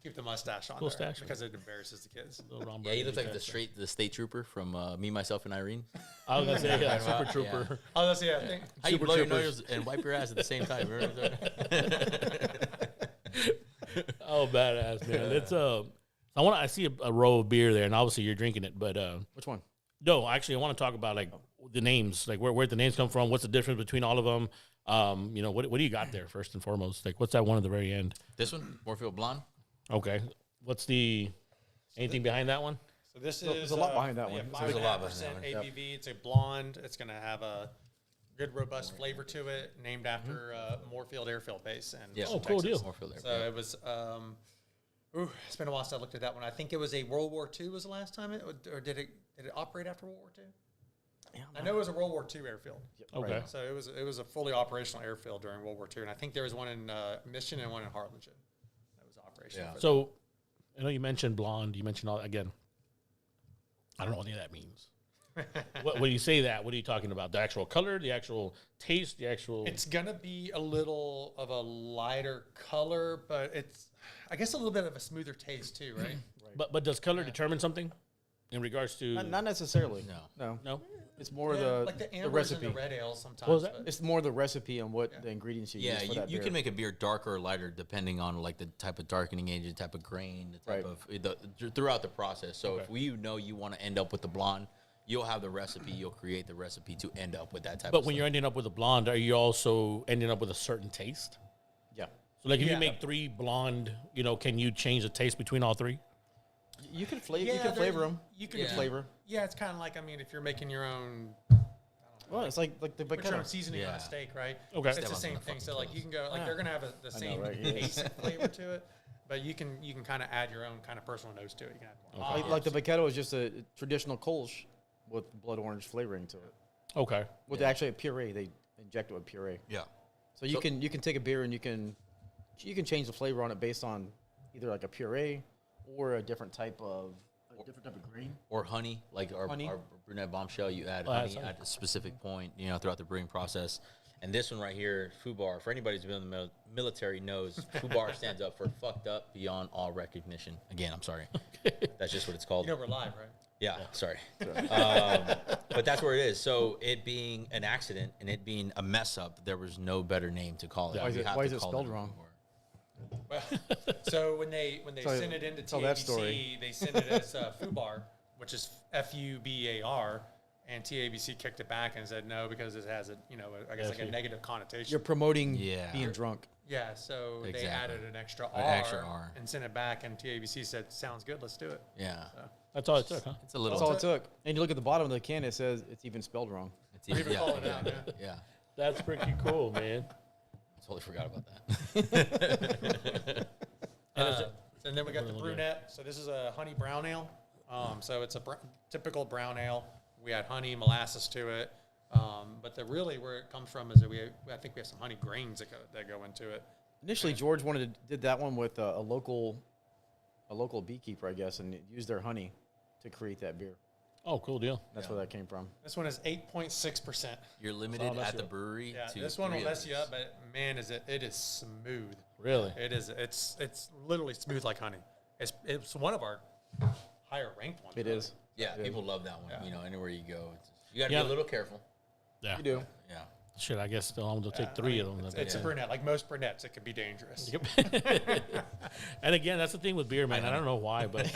keep the mustache on Little there stash. because it embarrasses the kids. Little Ron Yeah, he Burgundy looks like type the state trooper from Me, Myself, and Irene. I was gonna say Yeah. Super Trooper. Oh, that's I think. How you Super blow your Troopers. nose and wipe your ass at the same time? Remember that? Oh, badass, man! It's I see a row of beer there, and obviously you're drinking it, but Which one? no, actually, I want to talk about like the names, like where the names come from. What's the difference between all of them? What do you got there first and foremost? Like, what's that one at the very end? This one, Moorfield Blonde. Okay, what's anything behind that one? So this There's is a lot behind that one. There's a lot behind 5.5% that one. ABV. It's a blonde. It's going to have a good, robust flavor to it. Named after Moorfield Airfield Base in Yeah. Houston, Oh, cool Texas. deal. Moorfield there. So it was. It's been a while since I looked at that one. I think it was a World War II was the last time or did it operate after World War II? Yeah, I know it was a World War II airfield. Okay, So it was a fully operational airfield during World War II, and I think there was one in Mission and one in Harlingen that was operational. Yeah. for so I know you mentioned blonde. You mentioned all again. I don't know what any of that means. When you say that, what are you talking about? The actual color, the actual taste, the actual. It's gonna be a little of a lighter color, but it's, I guess, a little bit of a smoother taste too, right? But does color determine something in regards to? Not necessarily. No. No. It's more Like the the ambers and recipe. the red ales sometimes. What was that? but- It's more the recipe and what the ingredients you Yeah, use for that you beer. can make a beer darker or lighter depending on like the type of darkening agent, type of grain, the type Right. of throughout the process. So if you know you want to end up with the blonde, you'll have the recipe. You'll create the recipe to end up with that type. But of when you're ending up with a blonde, are you also ending up with a certain taste? Yeah. So like if Yeah. you make 3 blonde, can you change the taste between all 3? You can flavor. Yeah, you can there- flavor them. You can Yeah. Flavor. Yeah, it's kind of like, I mean, if you're making your own, Well, it's like the put your Vaquero. own seasoning on Yeah. a steak, right? Okay. It's the Stefan's same gonna thing. fucking So like kill you can go, like Yeah. they're gonna have the same right? He is. basic flavor to it, but you can kind of add your own kind of personal nose to it. You can add more. Like the Vaquero is just a traditional Kolsch with blood orange flavoring to it. Okay. With actually a puree, they inject it with puree. yeah. So you can take a beer and you can change the flavor on it based on either like a puree or a different type of grain. Or honey, like our brunette bombshell, you add that's honey honey. at a specific point, throughout the brewing process. And this one right here, FUBAR, for anybody who's been in the military knows, FUBAR stands up for fucked up beyond all recognition. Again, I'm sorry. That's just what it's called. You know we're live, right? Yeah, sorry. But that's where it is. So it being an accident and it being a mess up, there was no better name to call it. Why is We it- have why to is it call spelled a wrong? FUBAR. Well, so when they Tell- send it into tell that TABC, story. they send it as FUBAR, which is FUBAR, and TABC kicked it back and said no because it has I guess like a negative connotation. You're promoting Yeah. being drunk. Yeah, so they Exactly. added an extra R, extra R. and sent it back, and TABC said, "Sounds good, let's do it." Yeah. That's all it took, huh? It's a little. That's all it took. And you look at the bottom of the can, it says it's even spelled wrong. It's easy. Even call it out, yeah. Yeah. That's pretty cool, man. Totally forgot about that. And then we got the brunette. So this is a honey brown ale. So it's a typical brown ale. We add honey, molasses to it. But really where it comes from is that I think we have some honey grains that go into it. Initially, George did that one with a local beekeeper, I guess, and used their honey to create that beer. Oh, cool deal. That's where that came from. This one is 8.6%. You're limited mess at you the up. brewery. Yeah, to this one will 3 of mess you these. up, but man, it is smooth. Really? It is. It's literally smooth like honey. It's one of our higher ranked ones. It really. is. Yeah, people love that one. Anywhere you go, you got to Yeah. be a little careful. Yeah. You do. Yeah. Shit, I guess I'm gonna take 3 of them. It's a brunette. Like most brunettes, it could be dangerous. And again, that's the thing with beer, man. I don't know why, but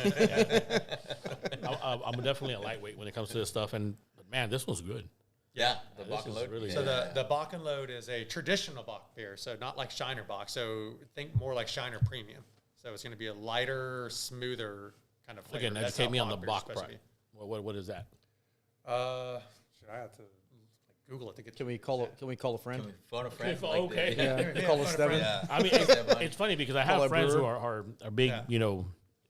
I'm definitely a lightweight when it comes to this stuff. And but man, this one's good. Yeah, the This Bach and is Load. really So good. the Bach and Load is a traditional Bach beer, so not like Shiner Bach. So think more like Shiner Premium. So it's going to be a lighter, smoother kind of flavor. Again, That's educate how me on the beer is Bach supposed to price. be. What is that? Should I have to Google it to get? Can we call a friend? Can we phone a friend? Okay. Like the- Okay. Yeah. Call us Steven. Yeah. I mean, it's funny because I Call have our friends who brewer. are big, Yeah.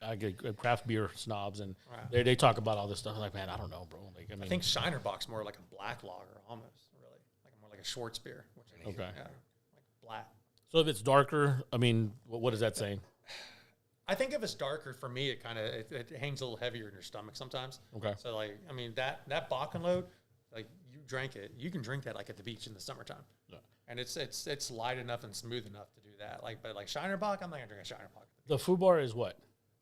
I get craft beer snobs, and Right. they talk about all this stuff. I'm like, man, I don't know, bro. Like, I mean, I think Shiner Bach's more like a black lager, almost really, like more like a Schwartz beer. Which I think, Okay. yeah, like black. so. If it's darker, I mean, what is that saying? I think if it's darker, for me, it kind of it hangs a little heavier in your stomach sometimes. Okay. So like, I mean that Bach and Load, like you drank it, you can drink that like at the beach in the summertime. Yeah. And it's light enough and smooth enough to do that. But like Shiner Bock, I'm not gonna drink a Shiner Bock. The Foo Bar is what?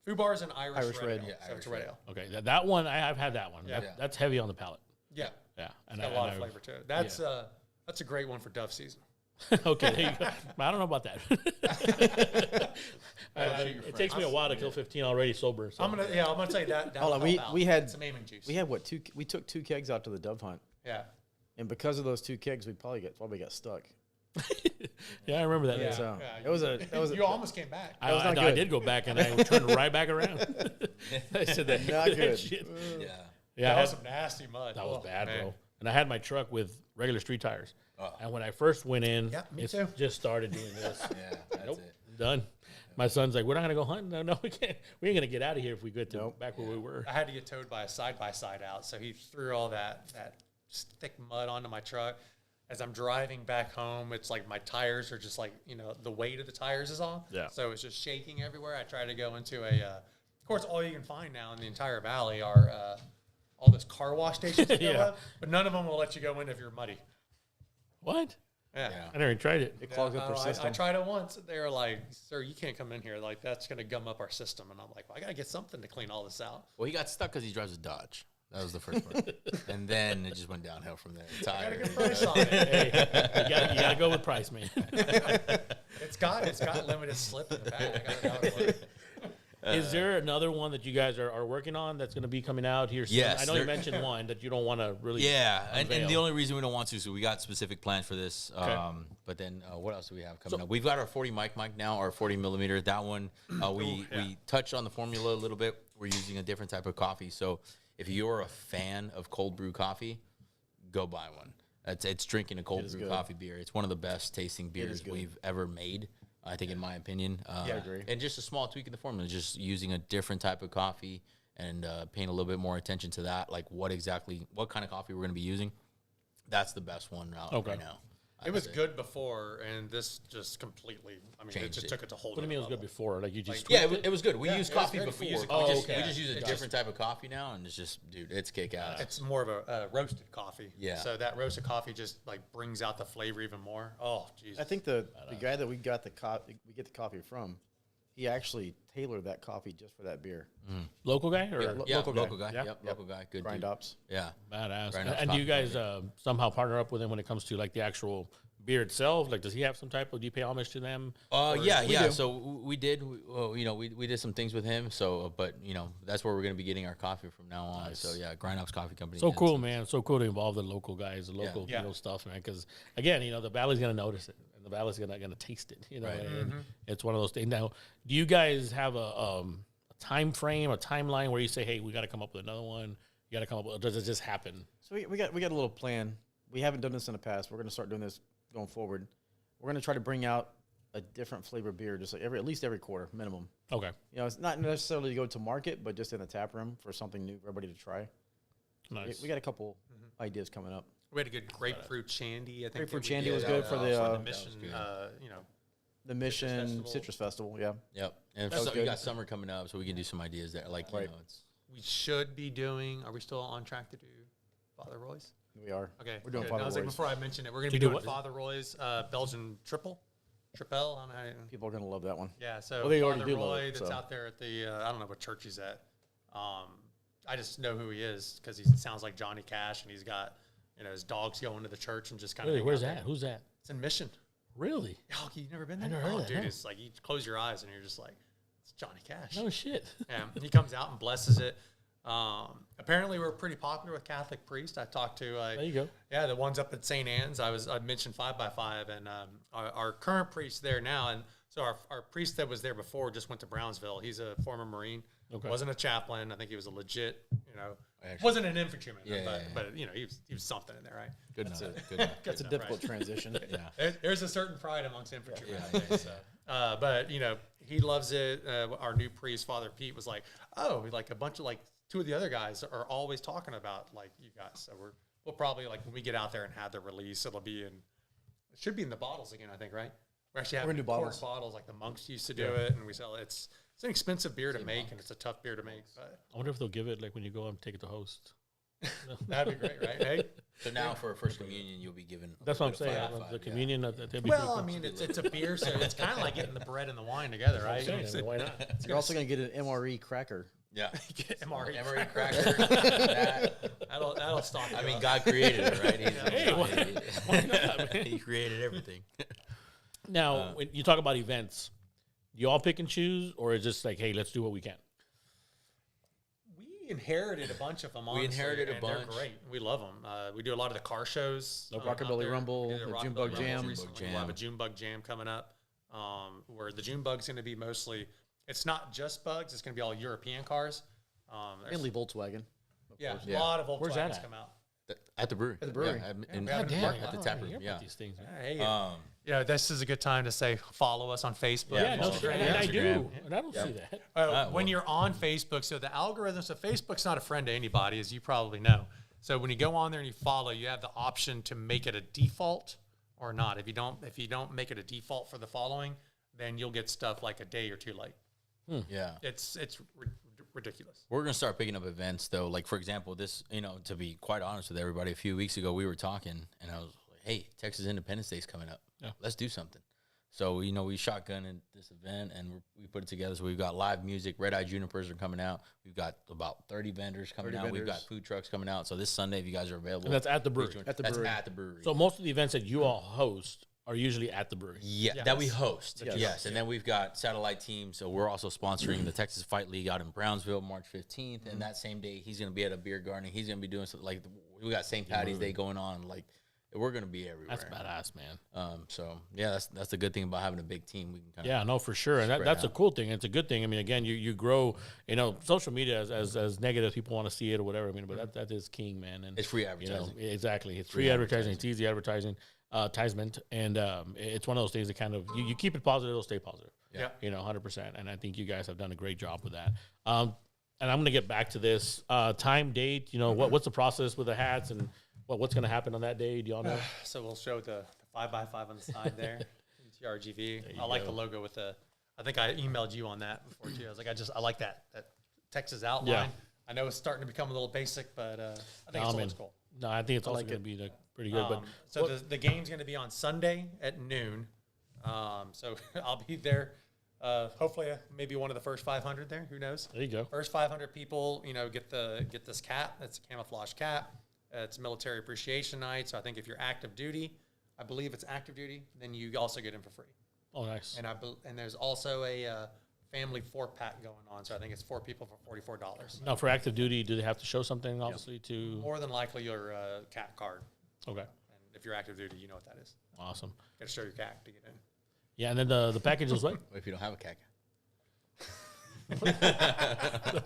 Foo Bar is an Irish red red. ale, Yeah, so Irish it's a red red. ale. Okay, that one I've had that one. Yeah. That's heavy on the palate. Yeah, Yeah, it's got a lot of flavor to it. That's a great one for Dove season. okay, there you go. I don't know about that. It takes me a while to kill 15 already sober. So. I'm gonna tell you that. Hold on, we had some aiming juice. we had what we took 2 kegs out to the dove hunt, Yeah. and because of those 2 kegs, we probably got stuck. Yeah, I remember that. Yeah. So Yeah, that was you almost came back. I, was not I good. did go back and I turned right back around. I said that. Not that good. shit. Yeah. Yeah, I that had- was some nasty mud. that was Oh, bad, man. bro. And I had my truck with regular street tires. Oh. And when I first went in, Yeah, me it too. just started doing this. Yeah, that's Nope, it. done. My son's like, we're not gonna go hunting. No, we can't. We ain't gonna get out of here if we get to Nope. back where we were. I had to get towed by a side-by-side out, so he threw all that thick mud onto my truck. As I'm driving back home, it's like my tires are just like, the weight of the tires is on. Yeah. So it's just shaking everywhere. I try to go into of course, all you can find now in the entire valley are all those car wash stations that go Yeah. up, but none of them will let you go in if you're muddy. What? Yeah. Yeah. I never even tried it. it clogs up their I system. tried it once. They were like, "Sir, you can't come in here. Like that's going to gum up our system." And I'm like, "Well, I got to get something to clean all this out." Well, he got stuck because he drives a Dodge. That was the first part. And then it just went downhill from there. I got a Tires. good price on it. Hey, you gotta go with price, man. It's got limited slip in the back. I got it out. Is there another one that you guys are working on that's going to be coming out here soon? Yes, I know you there- mentioned one that you don't want to really. Yeah, and the unveil. only reason we don't want to, so we got specific plans for this. But then what else do we have coming So- up? We've got our 40 mic now, our 40 millimeter. That one, we touched on the formula a little bit. We're using a different type of coffee. So if you're a fan of cold brew coffee, go buy one. It's drinking a cold brew good. coffee beer. It's one of the best tasting beers good. we've ever made. I think, in my opinion. I agree. And just a small tweak in the formula, just using a different type of coffee and paying a little bit more attention to that, like what kind of coffee we're going to be using. That's the best one out Okay. right now. It was good before, and this just completely. I mean, it Changed just it. took it to hold. What do you mean it was good before? Like you just. Yeah, tweaked it was good. We Yeah, used it was coffee good. We before. use We it. just, Okay. we just use a It different type of coffee now, and it's just, dude, it's kick ass. It's more of a roasted coffee. Yeah. So that roasted coffee just like brings out the flavor even more. Oh, Jesus. I think the guy that we get the coffee from, he actually tailored that coffee just for that beer. Local guy or Yeah, local local guy. guy. Yeah. Yep, local guy. Good Grind dude. ups. Yeah. badass? Right now, And do you coffee guys somehow partner up with him when it comes to like the actual beer itself? Like, does he have some type of? Do you pay homage to them? Yeah. do. So we did. We did some things with him. So, but that's where we're gonna be getting our coffee from now on. Nice. So yeah, Grind Ups Coffee Company. So and cool, man. So cool to involve the local guys, the local Yeah. stuff, man. Because again, the valley's gonna notice it, and the valley's gonna taste it. Right. And it's one of those things. Now, do you guys have a time frame, a timeline where you say, hey, we got to come up with another one? You got to come up with. Or does it just happen? So we got a little plan. We haven't done this in the past. We're going to start doing this going forward. We're going to try to bring out a different flavor beer, just like at least every quarter minimum. Okay, It's not necessarily to go to market, but just in the tap room for something new for everybody to try. nice. We got a couple ideas coming up. we had a good grapefruit shandy. I think Grapefruit that we shandy did, was good for the, for that mission. was good. The Mission Festival. Citrus Festival, yeah. Yep. And That was so we good. got summer coming up, so we can do some ideas there. Like, Right. it's we should be doing. Are we still on track to do Father Roy's? We are. Okay, We're doing good. Father I was like, Roy's. before I mentioned it, we're going You to be do doing what? Father Roy's Belgian triple. Tripel. I don't know how you, People are going to love that one. yeah, so Well, they Father already do love Roy it, that's so. out there at the I don't know what church he's at. I just know who he is because he sounds like Johnny Cash, and he's got his dogs going to the church and just kind of. Really, where's that? Who's that? It's in Mission. Really? Oh, you never been there? never heard oh, of that, dude, no. it's like you close your eyes and you're just like, it's Johnny Cash. No shit. Yeah, he comes out and blesses it. Apparently, we're pretty popular with Catholic priests. I talked to There you go. yeah, the ones up at St. Anne's. I mentioned 5x5, and our current priest there now, and so our priest that was there before just went to Brownsville. He's a former Marine. Okay. Wasn't a chaplain. I think he was a legit. Actually- Wasn't an infantryman. Yeah, but, yeah, yeah. but he was something in there, right? good enough. Good enough. That's a enough, difficult right? transition. Yeah. There's a certain pride amongst infantrymen. Yeah. I think, so. But he loves it. Our new priest, Father Pete, was like, "Oh, like a bunch of two of the other guys are always talking about you guys." So we'll probably when we get out there and have the release, it should be in the bottles again. I think, right? We're actually having gonna do cork bottles. bottles like the monks used to do it, and we sell it. It's an expensive beer to make, and it's a tough beer to make. But I wonder if they'll give it when you go and take it to host. That'd be great, right? Hey. So now for first communion, you'll be given. That's what I'm bit of saying. 5x5, The yeah. communion, that'd be Well, I pretty mean, it's a beer, so it's kind of like getting the bread and the wine together, right? cool. I mean, why not? You're also going to get an MRE cracker. Yeah. Get MRE Emery cracker. that, That'll stock. I you mean, up. God created it, right? Hey, why not, man? He created everything. Now, when you talk about events, you all pick and choose, or is just like, hey, let's do what we can? We inherited a bunch of them. We Honestly, inherited a and bunch. They're great. We love them. We do a lot of the car shows. The out Rockabilly there. Rumble, We did the Rockabilly Junebug Rumble Jam. recently. We'll have a Junebug Jam coming up, where the Junebug's going to be mostly. It's not just bugs. It's going to be all European cars. There's- Mainly Volkswagen. yeah, Yeah. a lot of Volkswagens Where's that at? come out. At the brewery. At the brewery. Yeah, in, we have it in- in at the Mark- tap room. Yeah. These things. Man. Hey, this is a good time to say follow us on Facebook. Yeah, Yeah, no, Instagram. sure, and I do, Instagram. and I don't see that. When well- you're on Facebook, so the algorithm, so Facebook's not a friend to anybody, as you probably know. So when you go on there and you follow, you have the option to make it a default or not. If you don't make it a default for the following, then you'll get stuff like a day or two late. Yeah. It's ridiculous. We're going to start picking up events, though. Like, for example, this, to be quite honest with everybody, a few weeks ago, we were talking, and I was like, hey, Texas Independence Day is coming up. Yeah. Let's do something. So, we shotgunned this event, and we put it together. So, we've got live music. Red Eye Junipers are coming out. We've got about 30 vendors coming 30 out. We've got vendors. food trucks coming out. So, this Sunday, if you guys are available. And that's at the brewery. At the That's brewery. at the brewery. So most of the events that you all host are usually at the brewery. Yeah, that we host. Yes. Yes. And then we've got satellite teams. So we're also sponsoring the Texas Fight League out in Brownsville, March 15th. And that same day, he's going to be at a beer garden. He's going to be doing something like we got St. Patty's Day going on. Like, we're going to be everywhere. That's badass, man. So, yeah, that's the good thing about having a big team. We can kind of Yeah, no, for sure, and spread that's a out. cool thing. It's a good thing. I mean, again, you grow. Social media as negative as people want to see it or whatever. I mean, but that is king, man. And It's free advertising. exactly. It's free advertising. It's easy advertising. Advertisement, and it's one of those things that kind of you keep it positive, it'll stay positive. Yeah. 100%. And I think you guys have done a great job with that. And I'm going to get back to this time, date. What's the process with the hats and what's going to happen on that day? Do y'all know? So we'll show the 5x5 on the side there, UTRGV. I like the logo with the. I think I emailed you on that before too. I was like, I like that Texas outline. Yeah. I know it's starting to become a little basic, but I think it still looks cool. No, I think it's also like going to be pretty good. But So the game's going to be on Sunday at noon. So I'll be there. Hopefully, maybe one of the first 500 there. Who knows? there you go. First 500 people, get this cap. That's a camouflage cap. It's Military Appreciation Night. So I think if you're active duty, I believe it's active duty, then you also get in for free. Oh, nice. And there's also a family 4-pack going on. So I think it's 4 people for $44. Now, for active duty, do they have to show something, obviously, to... More than likely your CAT card. Okay. And if you're active duty, you know what that is. Awesome. Got to show your CAT to get in. Yeah, and then the package was what? What if you don't have a CAC? The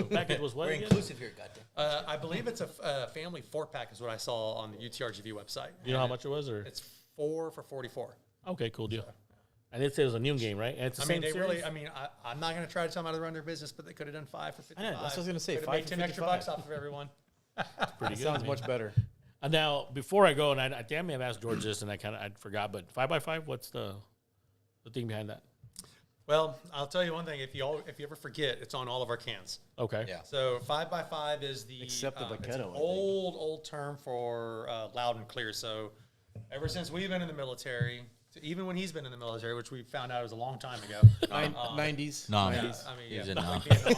package was what We're again? inclusive here, goddamn. I believe it's a family 4-pack is what I saw on the UTRGV website. Do you know how much it was? Or It's 4 for $44. okay, cool deal. And it says it was a new game, right? And it's the I same mean, series? I'm not going to try to tell them how to run their business, but they could have done 5 for 55. I know, that's what I was gonna say, Could have 5 made for 10 extra 55. bucks off of everyone. Pretty good. Sounds man. much better. Now, before I go, and I damn may have asked George this, and I forgot, but 5x5, what's the thing behind that? Well, I'll tell you one thing. If you ever forget, it's on all of our cans. Okay. Yeah. So 5x5 is the Except the it's Vaquero, an I think. old term for loud and clear. So ever since we've been in the military, even when he's been in the military, which we found out was a long time ago. 90s. No, Yeah, 90s. I mean, He's yeah, in, like Vietnam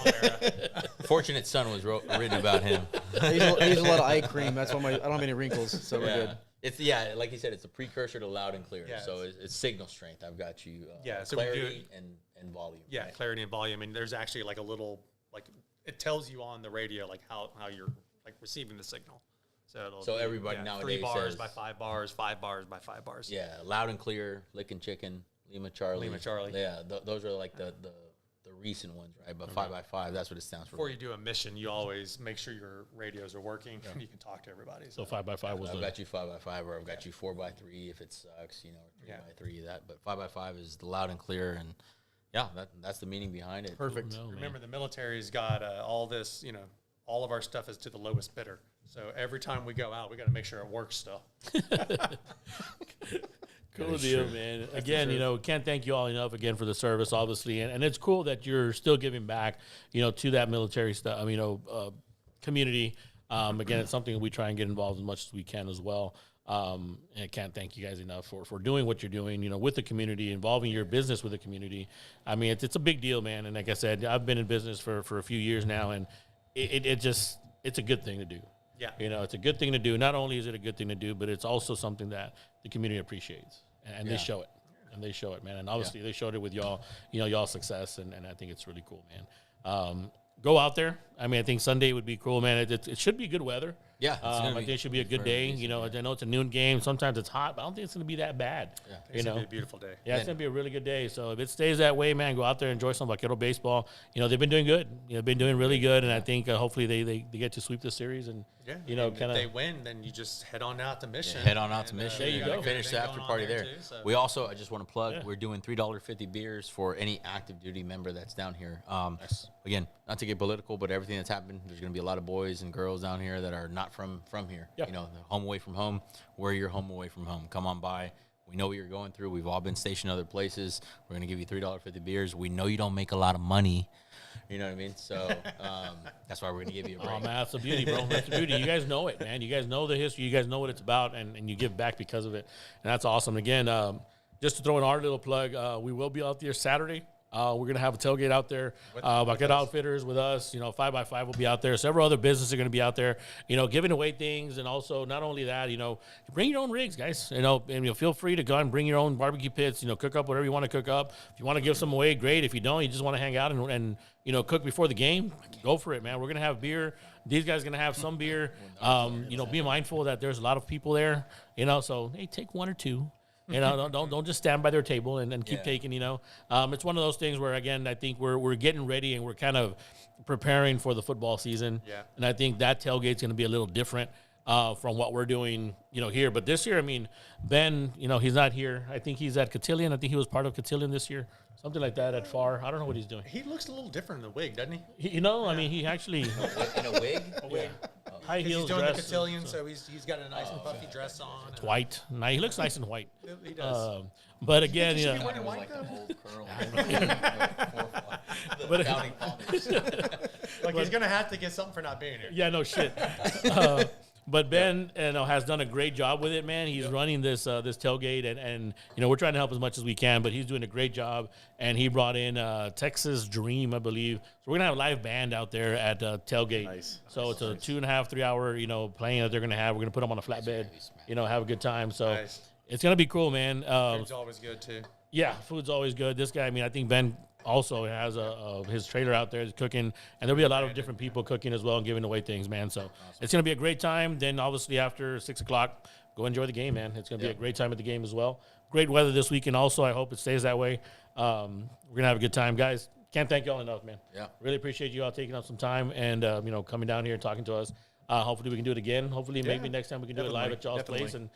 era. Fortunate Son was written about him. I use a lot of eye cream. That's why I don't have any wrinkles, so we're good. It's like you said, it's a precursor to loud and clear. Yeah, So it's signal strength. I've got you. Yeah, so we do clarity and volume. Yeah, clarity and volume. And there's actually like a little it tells you on the radio how you're receiving the signal. So everybody 3 nowadays bars says- by 5 bars, 5 bars by 5 bars. Yeah, loud and clear, licking chicken, Lima Charlie. Lima Charlie. Yeah, those are like the recent ones, right? But 5x5, that's what it stands for. Before you do a mission, you always make sure your radios are working and you can talk to everybody. So 5x5 was I've the... got you 5x5, or I've got you 4x3 if it sucks, or 3x3 that. But 5x5 is the loud and clear, and yeah, that's the meaning behind it. Perfect. No, man. Remember, the military's got all this. All of our stuff is to the lowest bidder. So every time we go out, we got to make sure it works still. Cool deal, man. Again, can't thank you all enough again for the service, obviously, and it's cool that you're still giving back, to that military stuff. I mean, community. Again, it's something we try and get involved as much as we can as well. And I can't thank you guys enough for doing what you're doing, with the community, involving your business with the community. I mean, it's a big deal, man. And like I said, I've been in business for a few years now, and it's a good thing to do. Yeah. It's a good thing to do. Not only is it a good thing to do, but it's also something that the community appreciates, and they show it. And they show it, man. And obviously they showed it with y'all, y'all's success, and I think it's really cool, man. Go out there. I mean, I think Sunday would be cool, man. It should be good weather. Yeah, I think it should be a good day. I know it's a noon game. Sometimes it's hot, but I don't think it's going to be that bad. Yeah. It's going to be a beautiful day. Yeah, it's going to be a really good day. So if it stays that way, man, go out there, enjoy some Vaquero baseball. They've been doing good. They've been doing really good, and I think hopefully they get to sweep the series and, Yeah. kind of. If they win, then you just head on out to Mission. Head on out to Mission. There you go. Finish the after party there. Too, so. We also, I just want to plug, Yeah. we're doing $3.50 beers for any active duty member that's down here. Nice. Again, not to get political, but everything that's happened, there's going to be a lot of boys and girls down here that are not from here. Yeah. They're home away from home. We're your home away from home. Come on by. We know what you're going through. We've all been stationed other places. We're going to give you $3.50 beers. We know you don't make a lot of money. You know what I mean? So that's why we're going to give you a break. Oh, man, that's the beauty, bro. That's the beauty. You guys know it, man. You guys know the history. You guys know what it's about, and you give back because of it. And that's awesome. Again, just to throw in our little plug, we will be out there Saturday. We're going to have a tailgate out there. Vaquero Outfitters with us. 5x5 will be out there. Several other businesses are going to be out there, giving away things. And also, not only that, bring your own rigs, guys. And feel free to go and bring your own barbecue pits, cook up whatever you want to cook up. If you want to give some away, great. If you don't, you just want to hang out and cook before the game, go for it, man. We're going to have beer. These guys are going to have some beer. Be mindful that there's a lot of people there, so, hey, take one or two. Don't just stand by their table and keep taking. It's one of those things where, again, I think we're getting ready and we're kind of preparing for the football season. Yeah. And I think that tailgate's going to be a little different from what we're doing, here. But this year, I mean, Ben, he's not here. I think he's at Cotillion. I think he was part of Cotillion this year, something like that at FAR. I don't know what he's doing. He looks a little different in the wig, doesn't he? I mean, he actually In a wig? high He's heels doing dress. the cotillion, so he's got a nice and puffy dress on. It's white. He looks nice and white. He does. But again, he should be yeah. wearing Like white, the though? old curl. But- Founding fathers. Like he's gonna have to get something for not being here. Yeah, no shit. But Ben, has done a great job with it, man. He's running this tailgate, and we're trying to help as much as we can. But he's doing a great job, and he brought in Texas Dream, I believe. So we're gonna have a live band out there at tailgate. Nice. So it's a 2.5, 3 hour playing that they're gonna have. We're gonna put them on a flatbed, have a good time. So Nice. it's gonna be cool, man. Food's always good too. Yeah, food's always good. This guy, I mean, I think Ben also has his trailer out there is cooking, and there'll be a lot of different people cooking as well and giving away things, man. So it's going to be a great time. Then obviously after 6 o'clock, go enjoy the game, man. It's going to be a great time at the game as well. Great weather this weekend also. I hope it stays that way. We're going to have a good time, guys. Can't thank y'all enough, man. Yeah. Really appreciate you all taking up some time and, coming down here and talking to us. Hopefully we can do it again. Hopefully maybe next time we can do it live at y'all's place. And,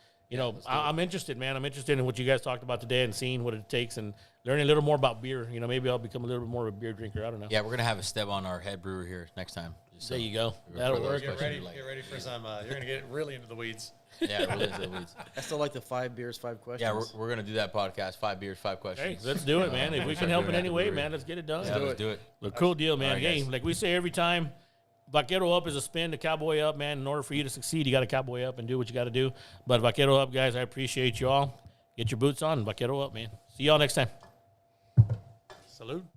I'm interested, man. I'm interested in what you guys talked about today and seeing what it takes and learning a little more about beer. Maybe I'll become a little bit more of a beer drinker. I don't know. Yeah, we're going to have Esteban, our head brewer, here next time. Just There you go. for That'll those work. Get questions ready. you Get ready for some. You're gonna get really into the weeds. Yeah, really into the weeds. I still like the 5 beers, 5 questions. Yeah, we're going to do that podcast, 5 beers, 5 Hey, questions. let's do it, man. If we can start help doing in that any at the way, brewery. man, let's get it done. Yeah, let's do it. Look, cool deal, man. right, Hey, guys. like we say every time, Vaquero up is a spin, the cowboy up, man. In order for you to succeed, you got to cowboy up and do what you got to do. But Vaquero up, guys, I appreciate you all. Get your boots on. Vaquero up, man. See y'all next time. Salute.